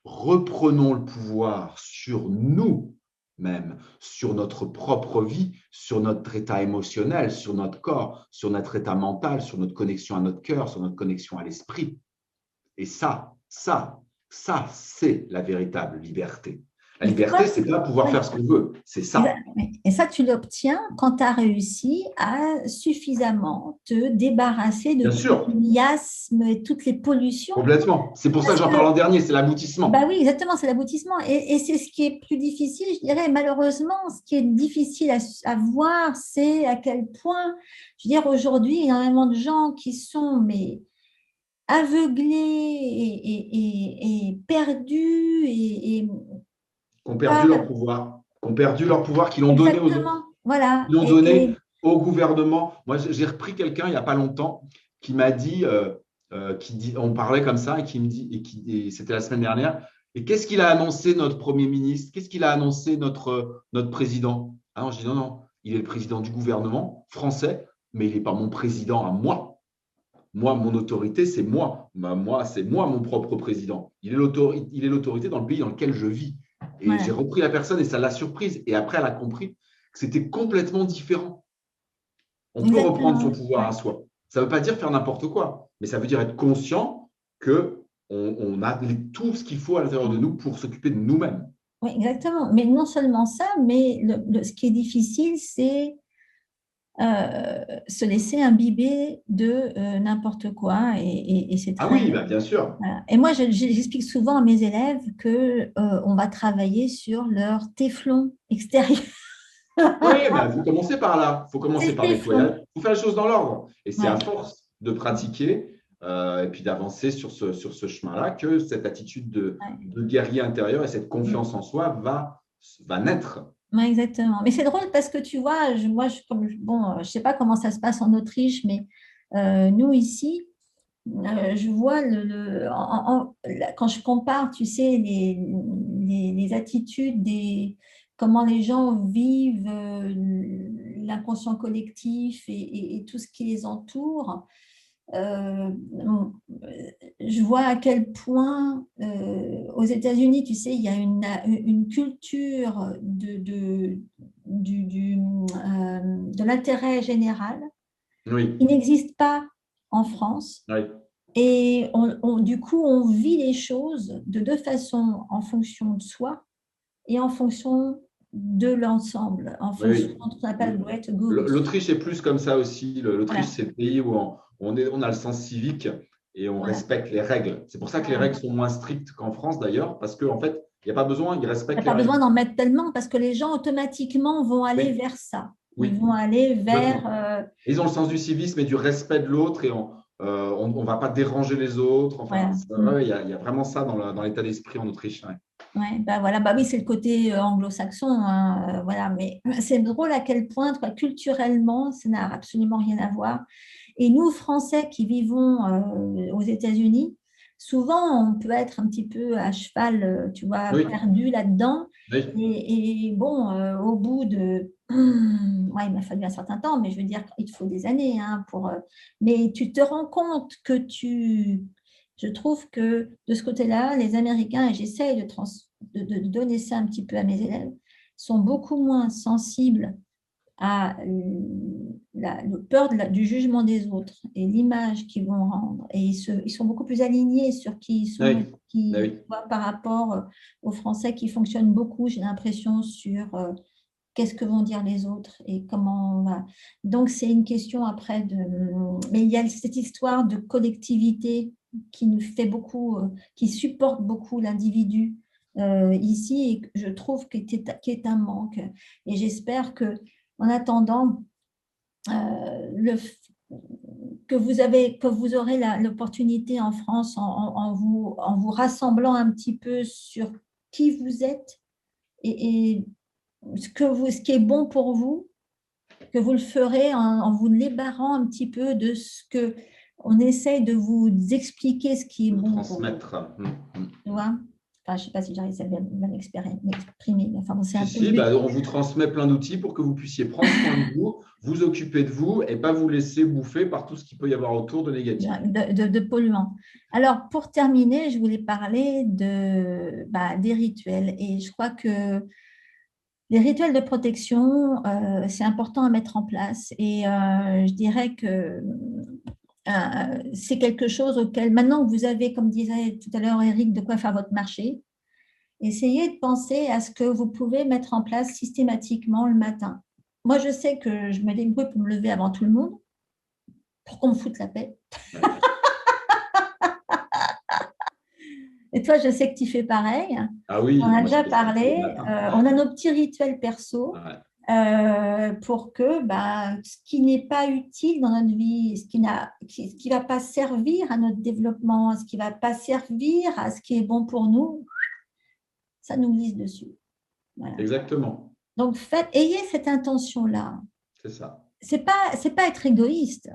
Reprenons le pouvoir sur nous-mêmes, sur notre propre vie, sur notre état émotionnel, sur notre corps, sur notre état mental, sur notre connexion à notre cœur, sur notre connexion à l'esprit. Et ça, c'est la véritable liberté. La liberté, c'est pas pouvoir faire ce qu'on veut, c'est ça. Et ça, tu l'obtiens quand tu as réussi à suffisamment te débarrasser de tous les miasmes et toutes les pollutions. Complètement. C'est pour ça que j'en parle en dernier, c'est l'aboutissement. Bah oui, exactement, c'est l'aboutissement. Et c'est ce qui est plus difficile, je dirais, malheureusement, ce qui est difficile à voir, c'est à quel point, je veux dire, aujourd'hui, il y a énormément de gens qui sont aveuglés et perdus qui ont perdu leur pouvoir, qu'ils l'ont donné aux autres. Voilà. Ils l'ont donné au gouvernement. Moi, j'ai repris quelqu'un il n'y a pas longtemps qui m'a dit, on parlait comme ça, et qui me dit, et c'était la semaine dernière, et qu'est-ce qu'il a annoncé notre Premier ministre? Qu'est-ce qu'il a annoncé notre président? Ah non, je dis non, il est le président du gouvernement français, mais il n'est pas mon président à moi. Moi, mon autorité, c'est moi. C'est moi mon propre président. Il est l'autorité dans le pays dans lequel je vis. Et j'ai repris la personne et ça l'a surprise. Et après, elle a compris que c'était complètement différent. On peut reprendre son pouvoir à soi. Ça ne veut pas dire faire n'importe quoi, mais ça veut dire être conscient qu'on a tout ce qu'il faut à l'intérieur de nous pour s'occuper de nous-mêmes. Oui, exactement. Mais non seulement ça, mais ce qui est difficile, c'est se laisser imbiber de n'importe quoi et c'est très oui, bah bien sûr. Voilà. Et moi, j'explique souvent à mes élèves qu'on va travailler sur leur téflon extérieur. Oui, bah, vous commencez par là. Il faut commencer par nettoyer. Il faut faire les choses dans l'ordre. Et c'est à force de pratiquer et puis d'avancer sur ce chemin-là que cette attitude de guerrier intérieur et cette confiance en soi va naître. Oui, exactement. Mais c'est drôle parce que tu vois, je sais pas comment ça se passe en Autriche, mais nous ici, je vois quand je compare, tu sais, les attitudes, comment les gens vivent l'inconscient collectif et tout ce qui les entoure. Je vois à quel point aux États-Unis, tu sais, il y a une culture de l'intérêt général qui n'existe pas en France. Oui. Et du coup, on vit les choses de deux façons, en fonction de soi et en fonction de l'ensemble, en fonction de ce qu'on appelle great good. L'Autriche est plus comme ça aussi. L'Autriche, c'est le pays où on a le sens civique et on Voilà. respecte les règles. C'est pour ça que les règles sont moins strictes qu'en France d'ailleurs, parce qu'en fait, il n'y a pas besoin, ils Il n'y a respectent les pas règles. besoin d'en mettre tellement parce que les gens automatiquement vont aller Oui, vers ça. Ils oui, vont aller vers… complètement. Ils ont le sens du civisme et du respect de l'autre et on ne va pas déranger les autres. Enfin, voilà. ouais, il y a vraiment ça dans l'état d'esprit en Autriche. Ouais. Ouais, bah voilà, bah oui, c'est le côté anglo-saxon, hein, voilà, mais c'est drôle à quel point, quoi, culturellement, ça n'a absolument rien à voir. Et nous, Français qui vivons aux États-Unis, souvent, on peut être un petit peu à cheval, tu vois, Oui, perdu là-dedans. oui, Et bon, au bout de… Ouais, il m'a fallu un certain temps, mais je veux dire, il te faut des années hein, pour… mais tu te rends compte que tu… Je trouve que de ce côté-là, les Américains, et j'essaye de donner ça un petit peu à mes élèves, sont beaucoup moins sensibles à le peur du jugement des autres et l'image qu'ils vont rendre. Et ils sont beaucoup plus alignés sur qui ils sont, oui, bah qui, oui. tu vois, par rapport aux Français qui fonctionnent beaucoup, j'ai l'impression, sur qu'est-ce que vont dire les autres et comment on va. Donc, c'est une question après de… Mais il y a cette histoire de collectivité qui nous fait beaucoup, qui supporte beaucoup l'individu ici et que je trouve qui est un manque. Et j'espère que, en attendant, le, que vous aurez l'opportunité en France, en vous rassemblant un petit peu sur qui vous êtes et ce qui est bon pour vous, que vous le ferez en vous débarrant un petit peu de ce que on essaye de vous expliquer ce qui est Vous bon pour vous. transmettre. Tu vois? Enfin, je ne sais pas si j'arrive à bien m'exprimer, mais enfin, bon, c'est Si, un peu le si, but. bah, on vous transmet plein d'outils pour que vous puissiez prendre soin de vous, vous occuper de vous et pas vous laisser bouffer par tout ce qu'il peut y avoir autour de négatif. De polluants. Alors, pour terminer, je voulais parler des rituels. Et je crois que les rituels de protection, c'est important à mettre en place. Et je dirais que c'est quelque chose auquel, maintenant que vous avez, comme disait tout à l'heure Eric, de quoi faire votre marché, essayez de penser à ce que vous pouvez mettre en place systématiquement le matin. Moi, je sais que je me débrouille pour me lever avant tout le monde, pour qu'on me foute la paix. Ouais. Et toi, je sais que tu fais pareil. Ah On oui, a moi je déjà fais ça tous les parlé. matins. On a nos petits rituels perso Ouais. pour que ce qui n'est pas utile dans notre vie, ce qui va pas servir à notre développement, ce qui va pas servir à ce qui est bon pour nous, ça nous glisse dessus. Voilà. Exactement, Donc, ayez cette intention-là. c'est ça. C'est pas être égoïste,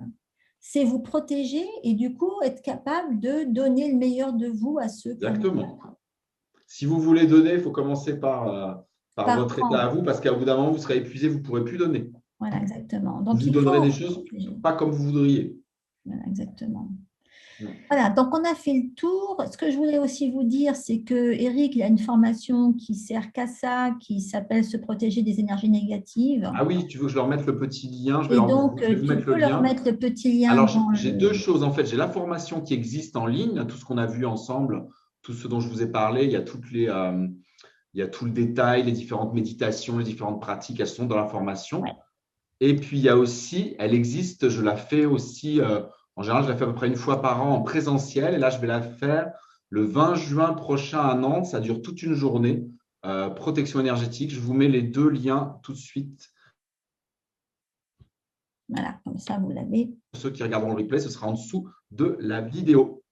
c'est vous protéger et du coup être capable de donner le meilleur de vous à ceux qui en ont besoin. Exactement. Si vous voulez donner, il faut commencer par Par votre état à prendre. vous, parce qu'à bout d'un moment, vous serez épuisé, vous ne pourrez plus donner. Voilà, exactement. Vous Donc, vous il donnerez des faut choses protéger. pas comme vous voudriez. Voilà, exactement. Mm. Voilà, donc on a fait le tour. Ce que je voulais aussi vous dire, c'est que Eric, il a une formation qui sert qu'à ça, qui s'appelle Se protéger des énergies négatives. Ah oui, tu veux que je leur mette le petit lien? Et donc, Je vais vous tu mettre le peux leur lien. mettre le petit lien Alors, dans j'ai deux le… choses en fait. J'ai la formation qui existe en ligne, tout ce qu'on a vu ensemble, tout ce dont je vous ai parlé. Il y a tout le détail, les différentes méditations, les différentes pratiques, elles sont dans la formation. Ouais. Et puis, il y a aussi, elle existe, je la fais aussi, en général, je la fais à peu près une fois par an en présentiel. Et là, je vais la faire le 20 juin prochain à Nantes. Ça dure toute une journée. Protection énergétique. Je vous mets les deux liens tout de suite. Voilà, comme ça, vous l'avez. Ceux qui regarderont le replay, ce sera en dessous de la vidéo.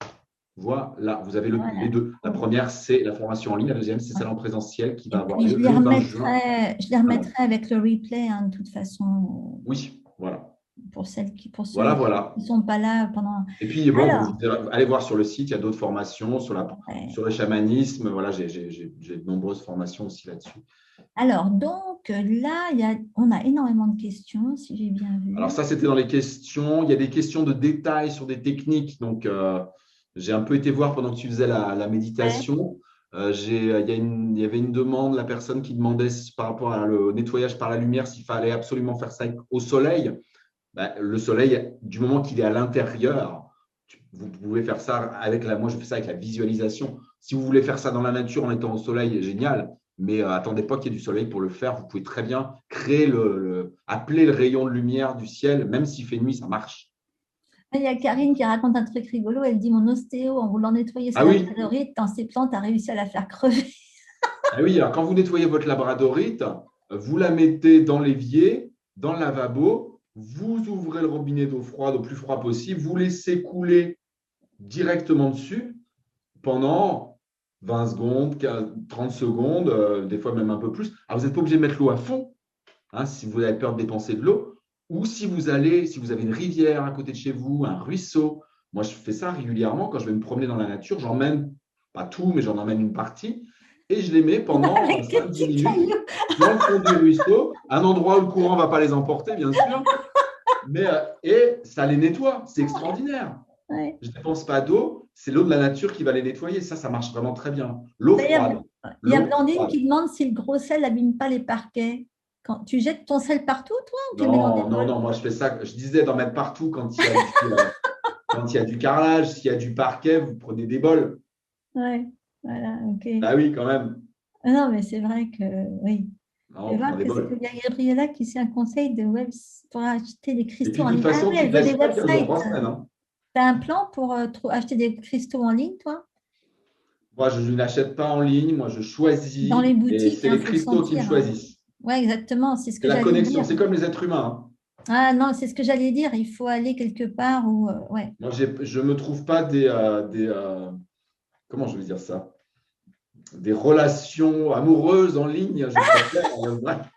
Voilà, vous avez les Voilà. deux. La première, c'est la formation en ligne. La deuxième, c'est celle en présentiel qui Et va avoir puis, lieu le 20 juin. je les remettrai avec le replay, hein, de toute façon, Oui, voilà. pour Voilà, ceux voilà. qui ne sont pas là pendant… Et puis, bon, Alors, allez voir sur le site, il y a d'autres formations ouais. sur le chamanisme. Voilà, j'ai de nombreuses formations aussi là-dessus. Alors, donc là, on a énormément de questions, si j'ai bien Alors, vu. ça, c'était dans les questions. Il y a des questions de détails sur des techniques. Donc, j'ai un peu été voir pendant que tu faisais la Ouais. méditation. Il y avait une demande, la personne qui demandait par rapport au nettoyage par la lumière, s'il fallait absolument faire ça au soleil. Ben, le soleil, du moment qu'il est à l'intérieur, vous pouvez faire ça avec moi, je fais ça avec la visualisation. Si vous voulez faire ça dans la nature en étant au soleil, génial. Mais attendez pas qu'il y ait du soleil pour le faire. Vous pouvez très bien créer appeler le rayon de lumière du ciel, même s'il fait nuit, ça marche. Il y a Karine qui raconte un truc rigolo. Elle dit, mon ostéo, en voulant nettoyer Ah sa oui, labradorite dans ses plantes, a réussi à la faire crever. ah oui, alors quand vous nettoyez votre labradorite, vous la mettez dans l'évier, dans le lavabo, vous ouvrez le robinet d'eau froide au plus froid possible, vous laissez couler directement dessus pendant 20 secondes, 30 secondes, des fois même un peu plus. Alors, vous n'êtes pas obligé de mettre l'eau à fond, hein, si vous avez peur de dépenser de l'eau, ou si vous avez une rivière à côté de chez vous, un ruisseau. Moi, je fais ça régulièrement quand je vais me promener dans la nature. J'emmène, pas tout, mais j'en emmène une partie, et je les mets pendant Avec tes 5-10 petits minutes cailloux. dans le fond du ruisseau, un endroit où le courant ne va pas les emporter, bien sûr, et ça les nettoie. C'est extraordinaire. Ouais. Je ne dépense pas d'eau, c'est l'eau de la nature qui va les nettoyer. Ça marche vraiment très bien. L'eau D'ailleurs, froide. il y a L'eau Blandine froide. qui demande si le gros sel n'abîme pas les parquets. Quand tu jettes ton sel partout, toi, ou tu le mets dans des Non, non, bols? non, moi je fais ça. Je disais d'en mettre partout quand il y a du carrelage, s'il y a du parquet, vous prenez des bols. Ouais, voilà, ok. Ah oui, quand même. Ah non, mais c'est vrai que oui. Non, Je on vois prend des que c'est bols. qu'il y a Gabriella qui suit un conseil de web pour acheter des Et cristaux puis en de toute ligne. Ah façon, oui, tu ne elle te veut des laisses pas 15 jours, websites. 3 semaines, hein. Tu as un plan pour acheter des cristaux en ligne, toi? Moi, je ne l'achète pas en ligne. Moi, je Dans choisis les et boutiques, c'est il les faut le cristaux qui me sentir, hein. choisissent. Ouais, exactement, c'est ce C'est que la j'allais connexion. dire. C'est comme les êtres humains, hein. Ah non, c'est ce que j'allais dire. Il faut aller quelque part où, ouais. Moi, je ne me trouve pas comment je vais dire ça? Des relations amoureuses en ligne. Je préfère.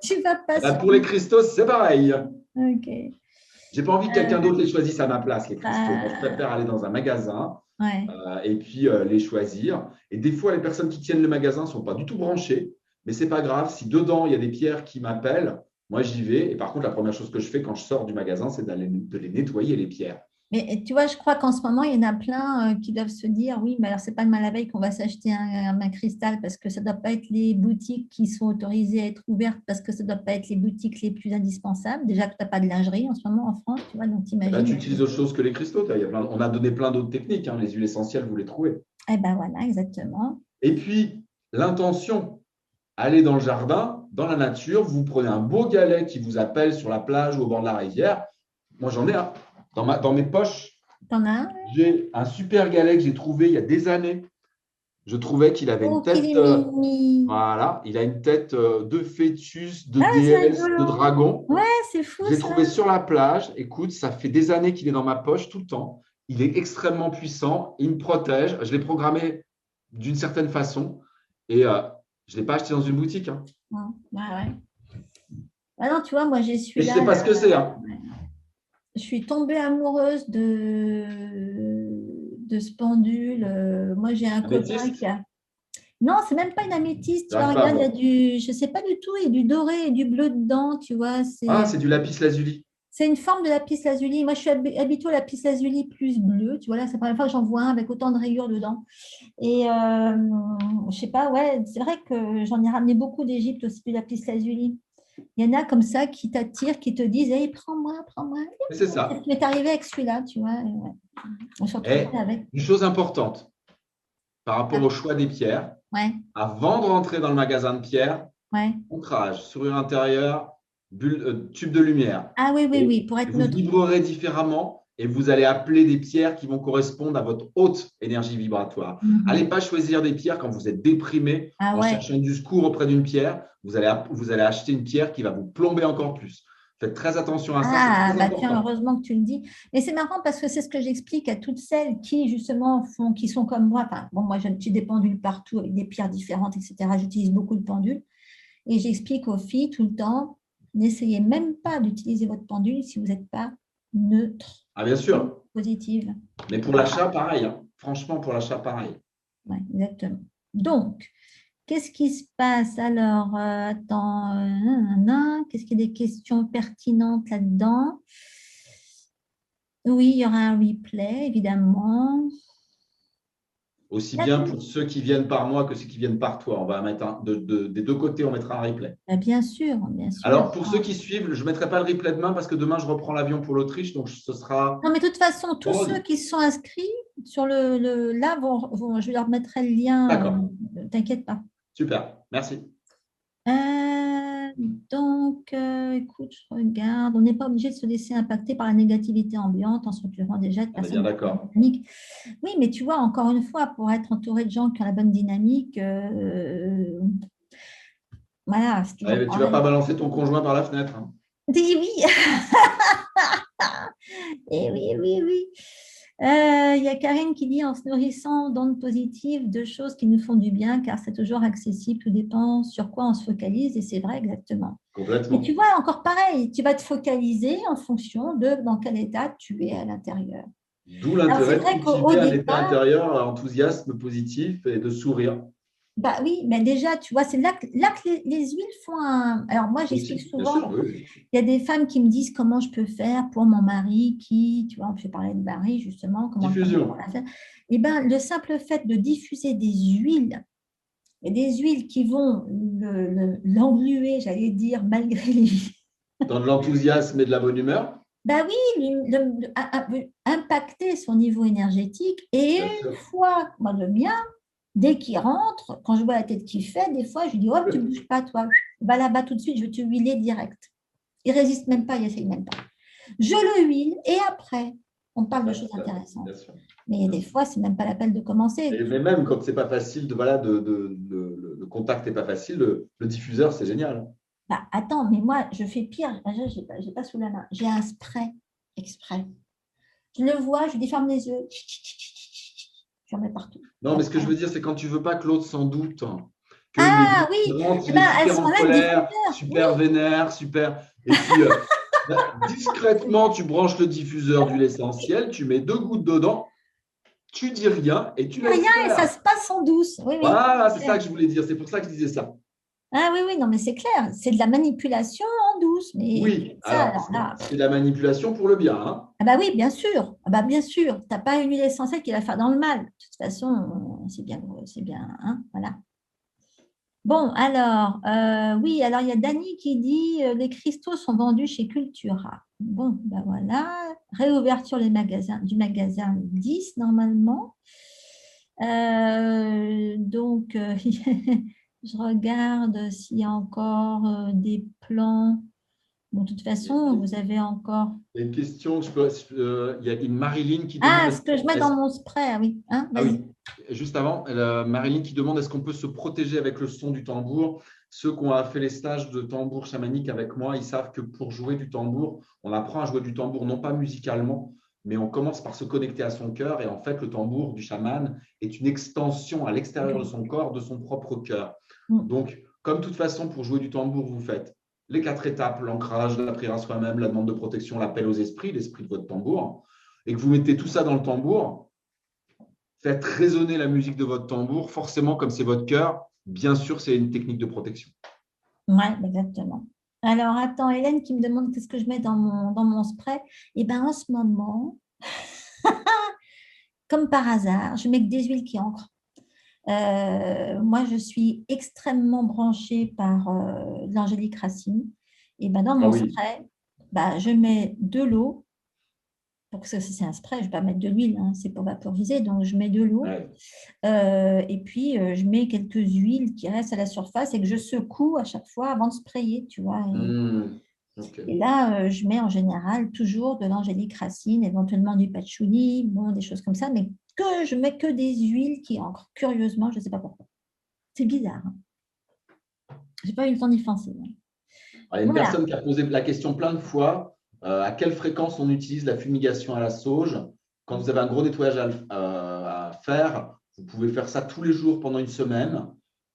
Tu vas pas Bah, sur. pour les cristaux, c'est pareil. Ok. J'ai pas envie que quelqu'un d'autre les choisisse à ma place, les cristaux. Moi, je Euh, préfère aller dans un magasin ouais. et puis les choisir. Et des fois, les personnes qui tiennent le magasin ne sont pas du tout branchées, mais c'est pas grave. Si dedans, il y a des pierres qui m'appellent, moi, j'y vais. Et par contre, la première chose que je fais quand je sors du magasin, c'est de les nettoyer, les pierres. Mais tu vois, je crois qu'en ce moment, il y en a plein qui doivent se dire, oui, mais alors c'est pas demain la veille qu'on va s'acheter un cristal parce que ça ne doit pas être les boutiques qui sont autorisées à être ouvertes parce que ça ne doit pas être les boutiques les plus indispensables. Déjà que tu n'as pas de lingerie en ce moment en France, tu vois, donc Eh ben, tu t'imagines. utilises autre chose que les cristaux. On a donné plein d'autres techniques, hein. Les huiles essentielles, vous les trouvez. Eh ben voilà, exactement. Et puis, l'intention, allez dans le jardin, dans la nature, vous prenez un beau galet qui vous appelle sur la plage ou au bord de la rivière. Moi, j'en ai un. Dans mes poches, T'en as un? j'ai un super galet que j'ai trouvé il y a des années. Je trouvais qu'il avait une Oh, qu'il tête, est mimi. voilà, il a une tête de fœtus, de Ah, c'est déesse, de rigolo. dragon. Ouais, c'est fou Je l'ai ça. trouvé sur la plage. Écoute, ça fait des années qu'il est dans ma poche tout le temps. Il est extrêmement puissant. Il me protège. Je l'ai programmé d'une certaine façon et je ne l'ai pas acheté dans une boutique, hein. Ouais, ouais, ouais. Ah non, tu vois, moi j'ai Et je ne celui-là sais pas là. ce que c'est, hein. Ouais. Je suis tombée amoureuse de ce pendule. Moi, j'ai un copain Améthyste? qui a. Non, c'est même pas une améthyste. Tu vois, J'arrive pas à regarde, il y a voir. du. Je sais pas du tout, il y a du doré et du bleu dedans, tu vois. Ah, c'est du lapis lazuli. C'est une forme de lapis lazuli. Moi, je suis habituée au lapis lazuli plus bleu. Tu vois, là, c'est la première fois que j'en vois un avec autant de rayures dedans. Et je sais pas, ouais, c'est vrai que j'en ai ramené beaucoup d'Égypte aussi, du lapis lazuli. Il y en a comme ça qui t'attirent, qui te disent, hey, prends-moi, prends-moi. Et c'est C'est ce ça. qui m'est arrivé avec celui-là, tu vois. Et ouais. On se retrouve Et avec. une chose importante par rapport Ah, au choix des pierres, ouais, avant de rentrer dans le magasin de pierres, ouais. ancrage, serrure intérieure, tube de lumière. Ah oui, oui, Et oui, pour être vous neutre. vibrerez différemment et vous allez appeler des pierres qui vont correspondre à votre haute énergie vibratoire. Allez Mhm. pas choisir des pierres quand vous êtes déprimé Ah en ouais. cherchant du secours auprès d'une pierre. Vous allez acheter une pierre qui va vous plomber encore plus. Faites très attention à ça, c'est Ah, très bah tiens, important. heureusement que tu le dis. Mais c'est marrant parce que c'est ce que j'explique à toutes celles qui, justement, font, qui sont comme moi. Enfin, bon, moi, j'ai des pendules partout avec des pierres différentes, etc. J'utilise beaucoup de pendules. Et j'explique aux filles tout le temps, n'essayez même pas d'utiliser votre pendule si vous n'êtes pas neutre Ah, bien et sûr. positive. Mais pour l'achat, pareil, hein. Franchement, pour l'achat, pareil. Ouais, exactement. Donc, qu'est-ce qui se passe alors? Attends, qu'est-ce qu'il y a des questions pertinentes là-dedans? Oui, il y aura un replay, évidemment. Aussi bien D'accord. pour ceux qui viennent par moi que ceux qui viennent par toi. On va mettre des deux côtés, on mettra un replay. Bah, bien sûr, bien sûr. Alors, pour ceux qui suivent, je ne mettrai pas le replay demain parce que demain, je reprends l'avion pour l'Autriche. Donc, ce sera Non, mais de toute façon, tous ceux vendredi. qui se sont inscrits sur là je leur mettrai le lien, D'accord. t'inquiète pas. Super. Merci. Euh, Donc, écoute, je regarde. On n'est pas obligé de se laisser impacter par la négativité ambiante en s'entourant déjà de On est bien personnes d'accord. dynamiques. Oui, mais tu vois, encore une fois, pour être entouré de gens qui ont la bonne dynamique, voilà, c'est Ouais, toujours mais tu vas pareil. pas balancer ton conjoint par la fenêtre, hein. Dis oui, et oui, oui, oui. Il y a Karine qui dit en se nourrissant d'ondes positives, de choses qui nous font du bien, car c'est toujours accessible, tout dépend sur quoi on se focalise, et c'est vrai exactement. Mais tu Complètement. vois, encore pareil, tu vas te focaliser en fonction de dans quel état tu es à l'intérieur. D'où Alors, c'est l'intérêt de vrai qu'au cultiver un état départ, intérieur, enthousiasme positif et de sourire bah oui, mais déjà, tu vois, c'est là que les huiles font un. Alors, moi, j'explique aussi, bien souvent, sûr. Oui. il y a des femmes qui me disent comment je peux faire pour mon mari qui, tu vois, on peut parler de mari, justement, comment on Diffusion. va faire. Eh bien, le simple fait de diffuser des huiles, et des huiles qui vont l'engluer, j'allais dire, malgré les. Dans de l'enthousiasme et de la bonne humeur. Ben oui, impacter son niveau énergétique. Et Bien une sûr. fois, moi, le mien, dès qu'il rentre, quand je vois la tête qu'il fait, des fois, je lui dis, oh, tu ne bouges pas, toi. Va là-bas tout de suite, je vais te huiler direct. Il ne résiste même pas, il n'essaye même pas. Je le huile et après, on parle de choses intéressantes. Bien sûr. Mais Bien des sûr. fois, c'est même pas la peine de commencer. Mais même quand c'est pas facile, voilà, le contact n'est pas facile, le diffuseur, c'est génial. Bah, attends, mais moi, je fais pire. J'ai pas sous la main. J'ai un spray exprès. Je le vois, je lui dis ferme les yeux. J'en mets partout. Et Non, mais ce que je après. veux dire, c'est quand tu veux pas que l'autre s'en doute, hein, qu'il est Ah oui, rentre, eh il est ben, à super ce en moment-là, colère, diffuseur. Oui, super vénère, super. Et puis, discrètement, tu branches le diffuseur d'huile essentielle, tu mets 2 gouttes dedans, tu dis rien et tu laisses rien et ça faire. se passe en douce. Oui, oui, Voilà, c'est c'est ça clair. que je voulais dire. C'est pour ça que je disais ça. Ah oui, oui, non, mais c'est clair. C'est de la manipulation en douce. Mais Oui, ça, alors, alors là. c'est de la manipulation pour le bien, hein. Ah bah oui, bien sûr. Ah bah bien sûr. Tu n'as pas une huile essentielle qui va faire dans le mal. De toute façon, c'est bien, hein, voilà. Bon, alors, oui, alors il y a Dany qui dit les cristaux sont vendus chez Cultura. Bon, ben voilà. Réouverture du magasin 10 normalement. Donc, je regarde s'il y a encore des plans. Bon, de toute façon, vous avez encore. Il y a une question, il y a une Marilyn qui demande Ah, ce que je mets est-ce- dans mon spray, ah oui. Hein, ah oui, vas-y. juste avant, Marilyn qui demande est-ce qu'on peut se protéger avec le son du tambour? Ceux qui ont fait les stages de tambour chamanique avec moi, ils savent que pour jouer du tambour, on apprend à jouer du tambour, non pas musicalement, mais on commence par se connecter à son cœur. Et en fait, le tambour du chaman est une extension à l'extérieur de son corps, de son propre cœur. Mm. Donc, comme de toute façon, pour jouer du tambour, vous faites les 4 étapes, l'ancrage, la prière à soi-même, la demande de protection, l'appel aux esprits, l'esprit de votre tambour, et que vous mettez tout ça dans le tambour, faites résonner la musique de votre tambour, forcément, comme c'est votre cœur, bien sûr, c'est une technique de protection. Ouais, exactement. Alors, attends, Hélène qui me demande qu'est-ce que je mets dans mon spray. Eh bien, en ce moment, comme par hasard, je mets que des huiles qui encrent. Moi, je suis extrêmement branchée par l'angélique racine. Et ben, dans Ah mon oui, spray, bah, je mets de l'eau. Pour que c'est un spray, je ne vais pas mettre de l'huile, hein, c'est pour vaporiser. Donc, je mets de l'eau. ouais. Et puis, je mets quelques huiles qui restent à la surface et que je secoue à chaque fois avant de sprayer, tu vois. Ok. Et là, je mets en général toujours de l'angélique racine, éventuellement du patchouli, bon, des choses comme ça, mais que je mets que des huiles qui encrent. Curieusement, je ne sais pas pourquoi. C'est bizarre. Hein. Je n'ai pas eu le temps d'y penser. Hein. Il y a une Voilà. personne qui a posé la question plein de fois, à quelle fréquence on utilise la fumigation à la sauge? Quand vous avez un gros nettoyage à faire, vous pouvez faire ça tous les jours pendant une semaine.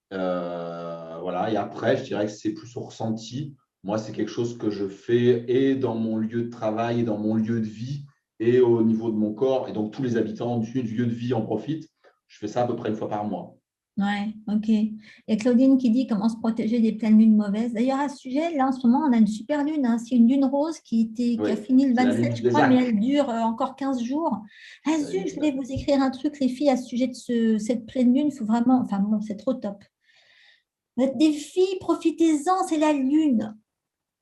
Voilà. Et après, je dirais que c'est plus au ressenti. Moi, c'est quelque chose que je fais et dans mon lieu de travail et dans mon lieu de vie et au niveau de mon corps. Et donc, tous les habitants du lieu de vie en profitent. Je fais ça à peu près une fois par mois. Ouais, ok. Et Claudine qui dit comment se protéger des pleines lunes mauvaises. D'ailleurs, à ce sujet, là, en ce moment, on a une super lune. Hein. C'est une lune rose qui a Oui, fini le c'est la lune 27, du je crois, mais Désac. elle dure encore 15 jours. Ah, C'est la lune zut, du je voulais Désac. vous écrire un truc, les filles, à ce sujet de cette pleine lune. Il faut vraiment. Enfin, bon, c'est trop top. Vous êtes des filles, profitez-en, c'est la lune.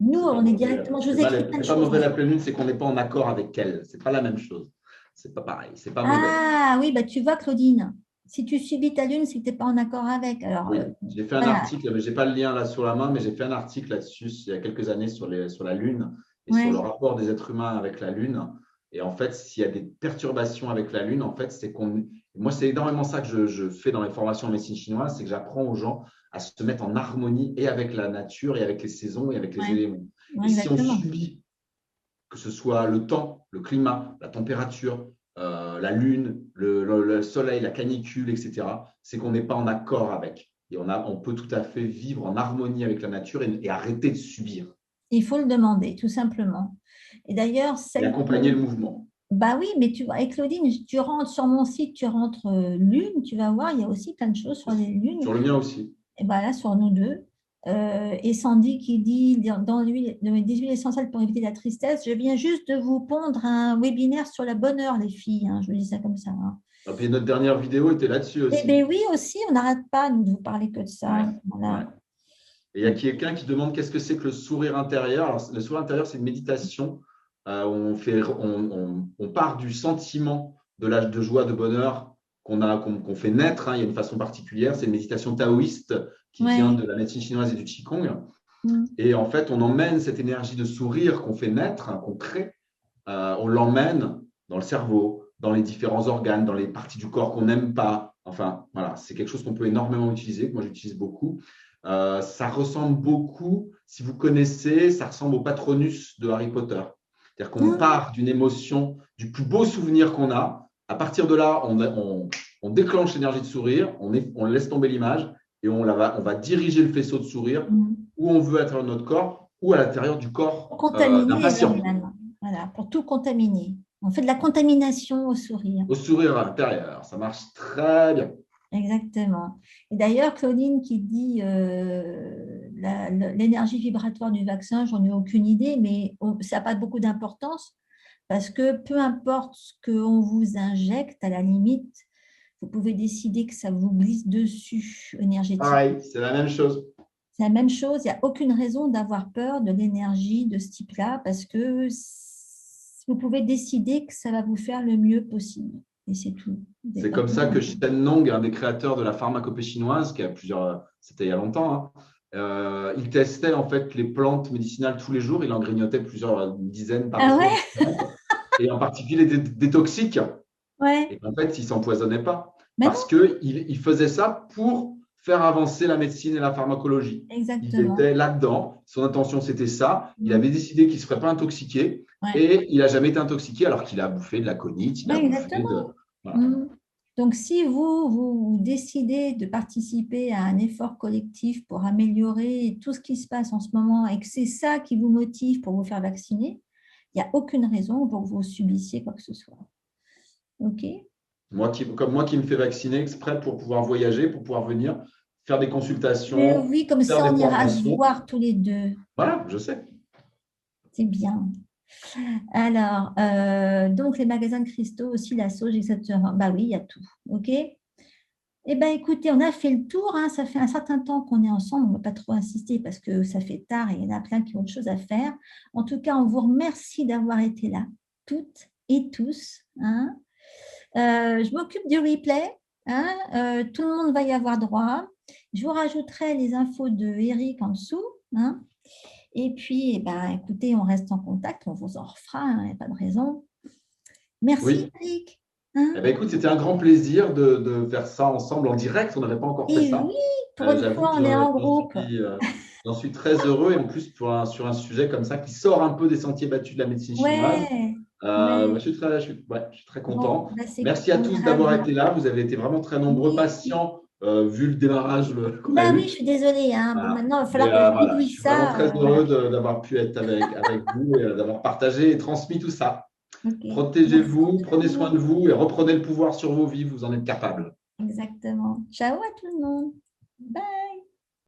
Nous, C'est pas on est mauvais. directement. Je vous ai écrit plein de C'est pas choses. mauvais la pleine lune, c'est qu'on n'est pas en accord avec elle. C'est pas la même chose. C'est pas pareil. C'est pas mauvais. Ah oui, bah tu vois, Claudine. Si tu subis ta lune, c'est que tu n'es pas en accord avec. Alors, Oui, j'ai fait un voilà. article, mais je n'ai pas le lien là sur la main, mais j'ai fait un article là-dessus il y a quelques années sur la Lune et sur le Ouais. rapport des êtres humains avec la Lune. Et en fait, s'il y a des perturbations avec la Lune, en fait, c'est qu'on. Moi, c'est énormément ça que je fais dans les formations en médecine chinoise, c'est que j'apprends aux gens à se mettre en harmonie et avec la nature et avec les saisons et avec les Ouais. éléments. Ouais, Et si on exactement. subit que ce soit le temps, le climat, la température, la lune, le soleil, la canicule, etc., c'est qu'on n'est pas en accord avec. Et on peut tout à fait vivre en harmonie avec la nature et arrêter de subir Il faut le demander, tout simplement. Et d'ailleurs, et celle accompagner le mouvement. bah oui, mais tu vois, avec Claudine, tu rentres sur mon site, tu rentres lune, tu vas voir, il y a aussi plein de choses sur les lunes. Sur le mien aussi. Et ben là, sur nous deux. Et Sandy qui dit dans l'huile, des huiles essentielles pour éviter la tristesse, je viens juste de vous pondre un webinaire sur la bonne heure, les filles. Hein, je vous dis ça comme ça. Hein. Et puis notre dernière vidéo était là-dessus Eh aussi. bien oui, aussi, on n'arrête pas nous, de vous parler que de Ouais, ça. ouais. Voilà. Et il y a quelqu'un qui demande qu'est-ce que c'est que le sourire intérieur. Alors, le sourire intérieur, c'est une méditation où on part du sentiment de l'âge de joie, de bonheur qu'on fait naître. Hein. Il y a une façon particulière. C'est une méditation taoïste qui vient Ouais. de la médecine chinoise et du Qigong. Mm. Et en fait, on emmène cette énergie de sourire qu'on fait naître, hein, qu'on crée, on l'emmène dans le cerveau, dans les différents organes, dans les parties du corps qu'on n'aime pas. Enfin, voilà, c'est quelque chose qu'on peut énormément utiliser, que moi j'utilise beaucoup. Ça ressemble beaucoup, si vous connaissez, ça ressemble au Patronus de Harry Potter. C'est-à-dire qu'on Mm. part d'une émotion, du plus beau souvenir qu'on a. À partir de là, on déclenche l'énergie de sourire, on laisse tomber l'image et on va diriger le faisceau de sourire Mm. où on veut à l'intérieur de notre corps ou à l'intérieur du Pour corps d'un contaminer les patient. organes. Voilà, pour tout contaminer. On fait de la contamination au sourire. Au sourire à l'intérieur. Ça marche très bien. Exactement. Et d'ailleurs, Claudine qui dit l'énergie vibratoire du vaccin, j'en ai aucune idée, mais ça n'a pas beaucoup d'importance parce que peu importe ce qu'on vous injecte, à la limite, vous pouvez décider que ça vous glisse dessus énergétique. Pareil, c'est la même chose. C'est la même chose, il n'y a aucune raison d'avoir peur de l'énergie de ce type-là parce que vous pouvez décider que ça va vous faire le mieux possible. Et c'est tout. C'est comme ça que Shen Nong, un des créateurs de la pharmacopée chinoise, qui a plusieurs, c'était il y a longtemps, hein, il testait en fait les plantes médicinales tous les jours. Il en grignotait plusieurs dizaines par Ah jour, ouais? et en particulier des toxiques. Ouais, Et en fait, il ne s'empoisonnait pas mais parce non, qu'il faisait ça pour faire avancer la médecine et la pharmacologie. Il exactement. était là-dedans. Son intention, c'était ça. Il avait Mm. décidé qu'il ne se ferait pas intoxiquer Ouais, et il n'a jamais été intoxiqué alors qu'il a bouffé de la conite, il a ouais, bouffé exactement. de. Voilà. Mm. Donc, si vous décidez de participer à un effort collectif pour améliorer tout ce qui se passe en ce moment et que c'est ça qui vous motive pour vous faire vacciner, il n'y a aucune raison pour que vous subissiez quoi que ce soit. OK? Comme moi qui me fais vacciner exprès pour pouvoir voyager, pour pouvoir venir faire des Mais consultations, oui, comme faire ça, des on ira se formations. voir tous les deux. Voilà, je sais. C'est bien. Alors, donc les magasins de cristaux aussi, la sauge, etc. Bah oui, il y a tout. OK? Eh bien, écoutez, on a fait le tour. Hein. Ça fait un certain temps qu'on est ensemble. On ne va pas trop insister parce que ça fait tard et il y en a plein qui ont autre chose à faire. En tout cas, on vous remercie d'avoir été là, toutes et tous. Hein. Je m'occupe du replay. Hein. Tout le monde va y avoir droit. Je vous rajouterai les infos de Eric en dessous. Hein. Et puis, eh ben, écoutez, on reste en contact. On vous en refera. Il n'y a pas de raison. Merci, Oui. Eric. Hein. Eh ben, écoute, c'était un grand plaisir de faire ça ensemble en direct. On n'avait pas encore fait Et oui, ça. pour une J'avoue fois, que on est en j'en groupe. j'en suis très heureux et en plus sur un sujet comme ça qui sort un peu des sentiers battus de la médecine chinoise. Ouais, ouais. Je suis très Bon, content. bah c'est cool, Merci à on est tous d'avoir ravis. été là. Vous avez été vraiment très nombreux, Oui. patients, vu le démarrage qu'on a Bah oui, eu. je suis désolée. Hein. Bon, Voilà. maintenant, il va Mais falloir que je voilà, je bidouille suis vraiment ça. très Voilà. heureux d'avoir pu être avec vous et d'avoir partagé et transmis tout ça. Ok. Merci Protégez-vous, tout le prenez soin de monde. vous et reprenez le pouvoir sur vos vies. Vous en êtes capables. Exactement. Ciao à tout le monde. Bye.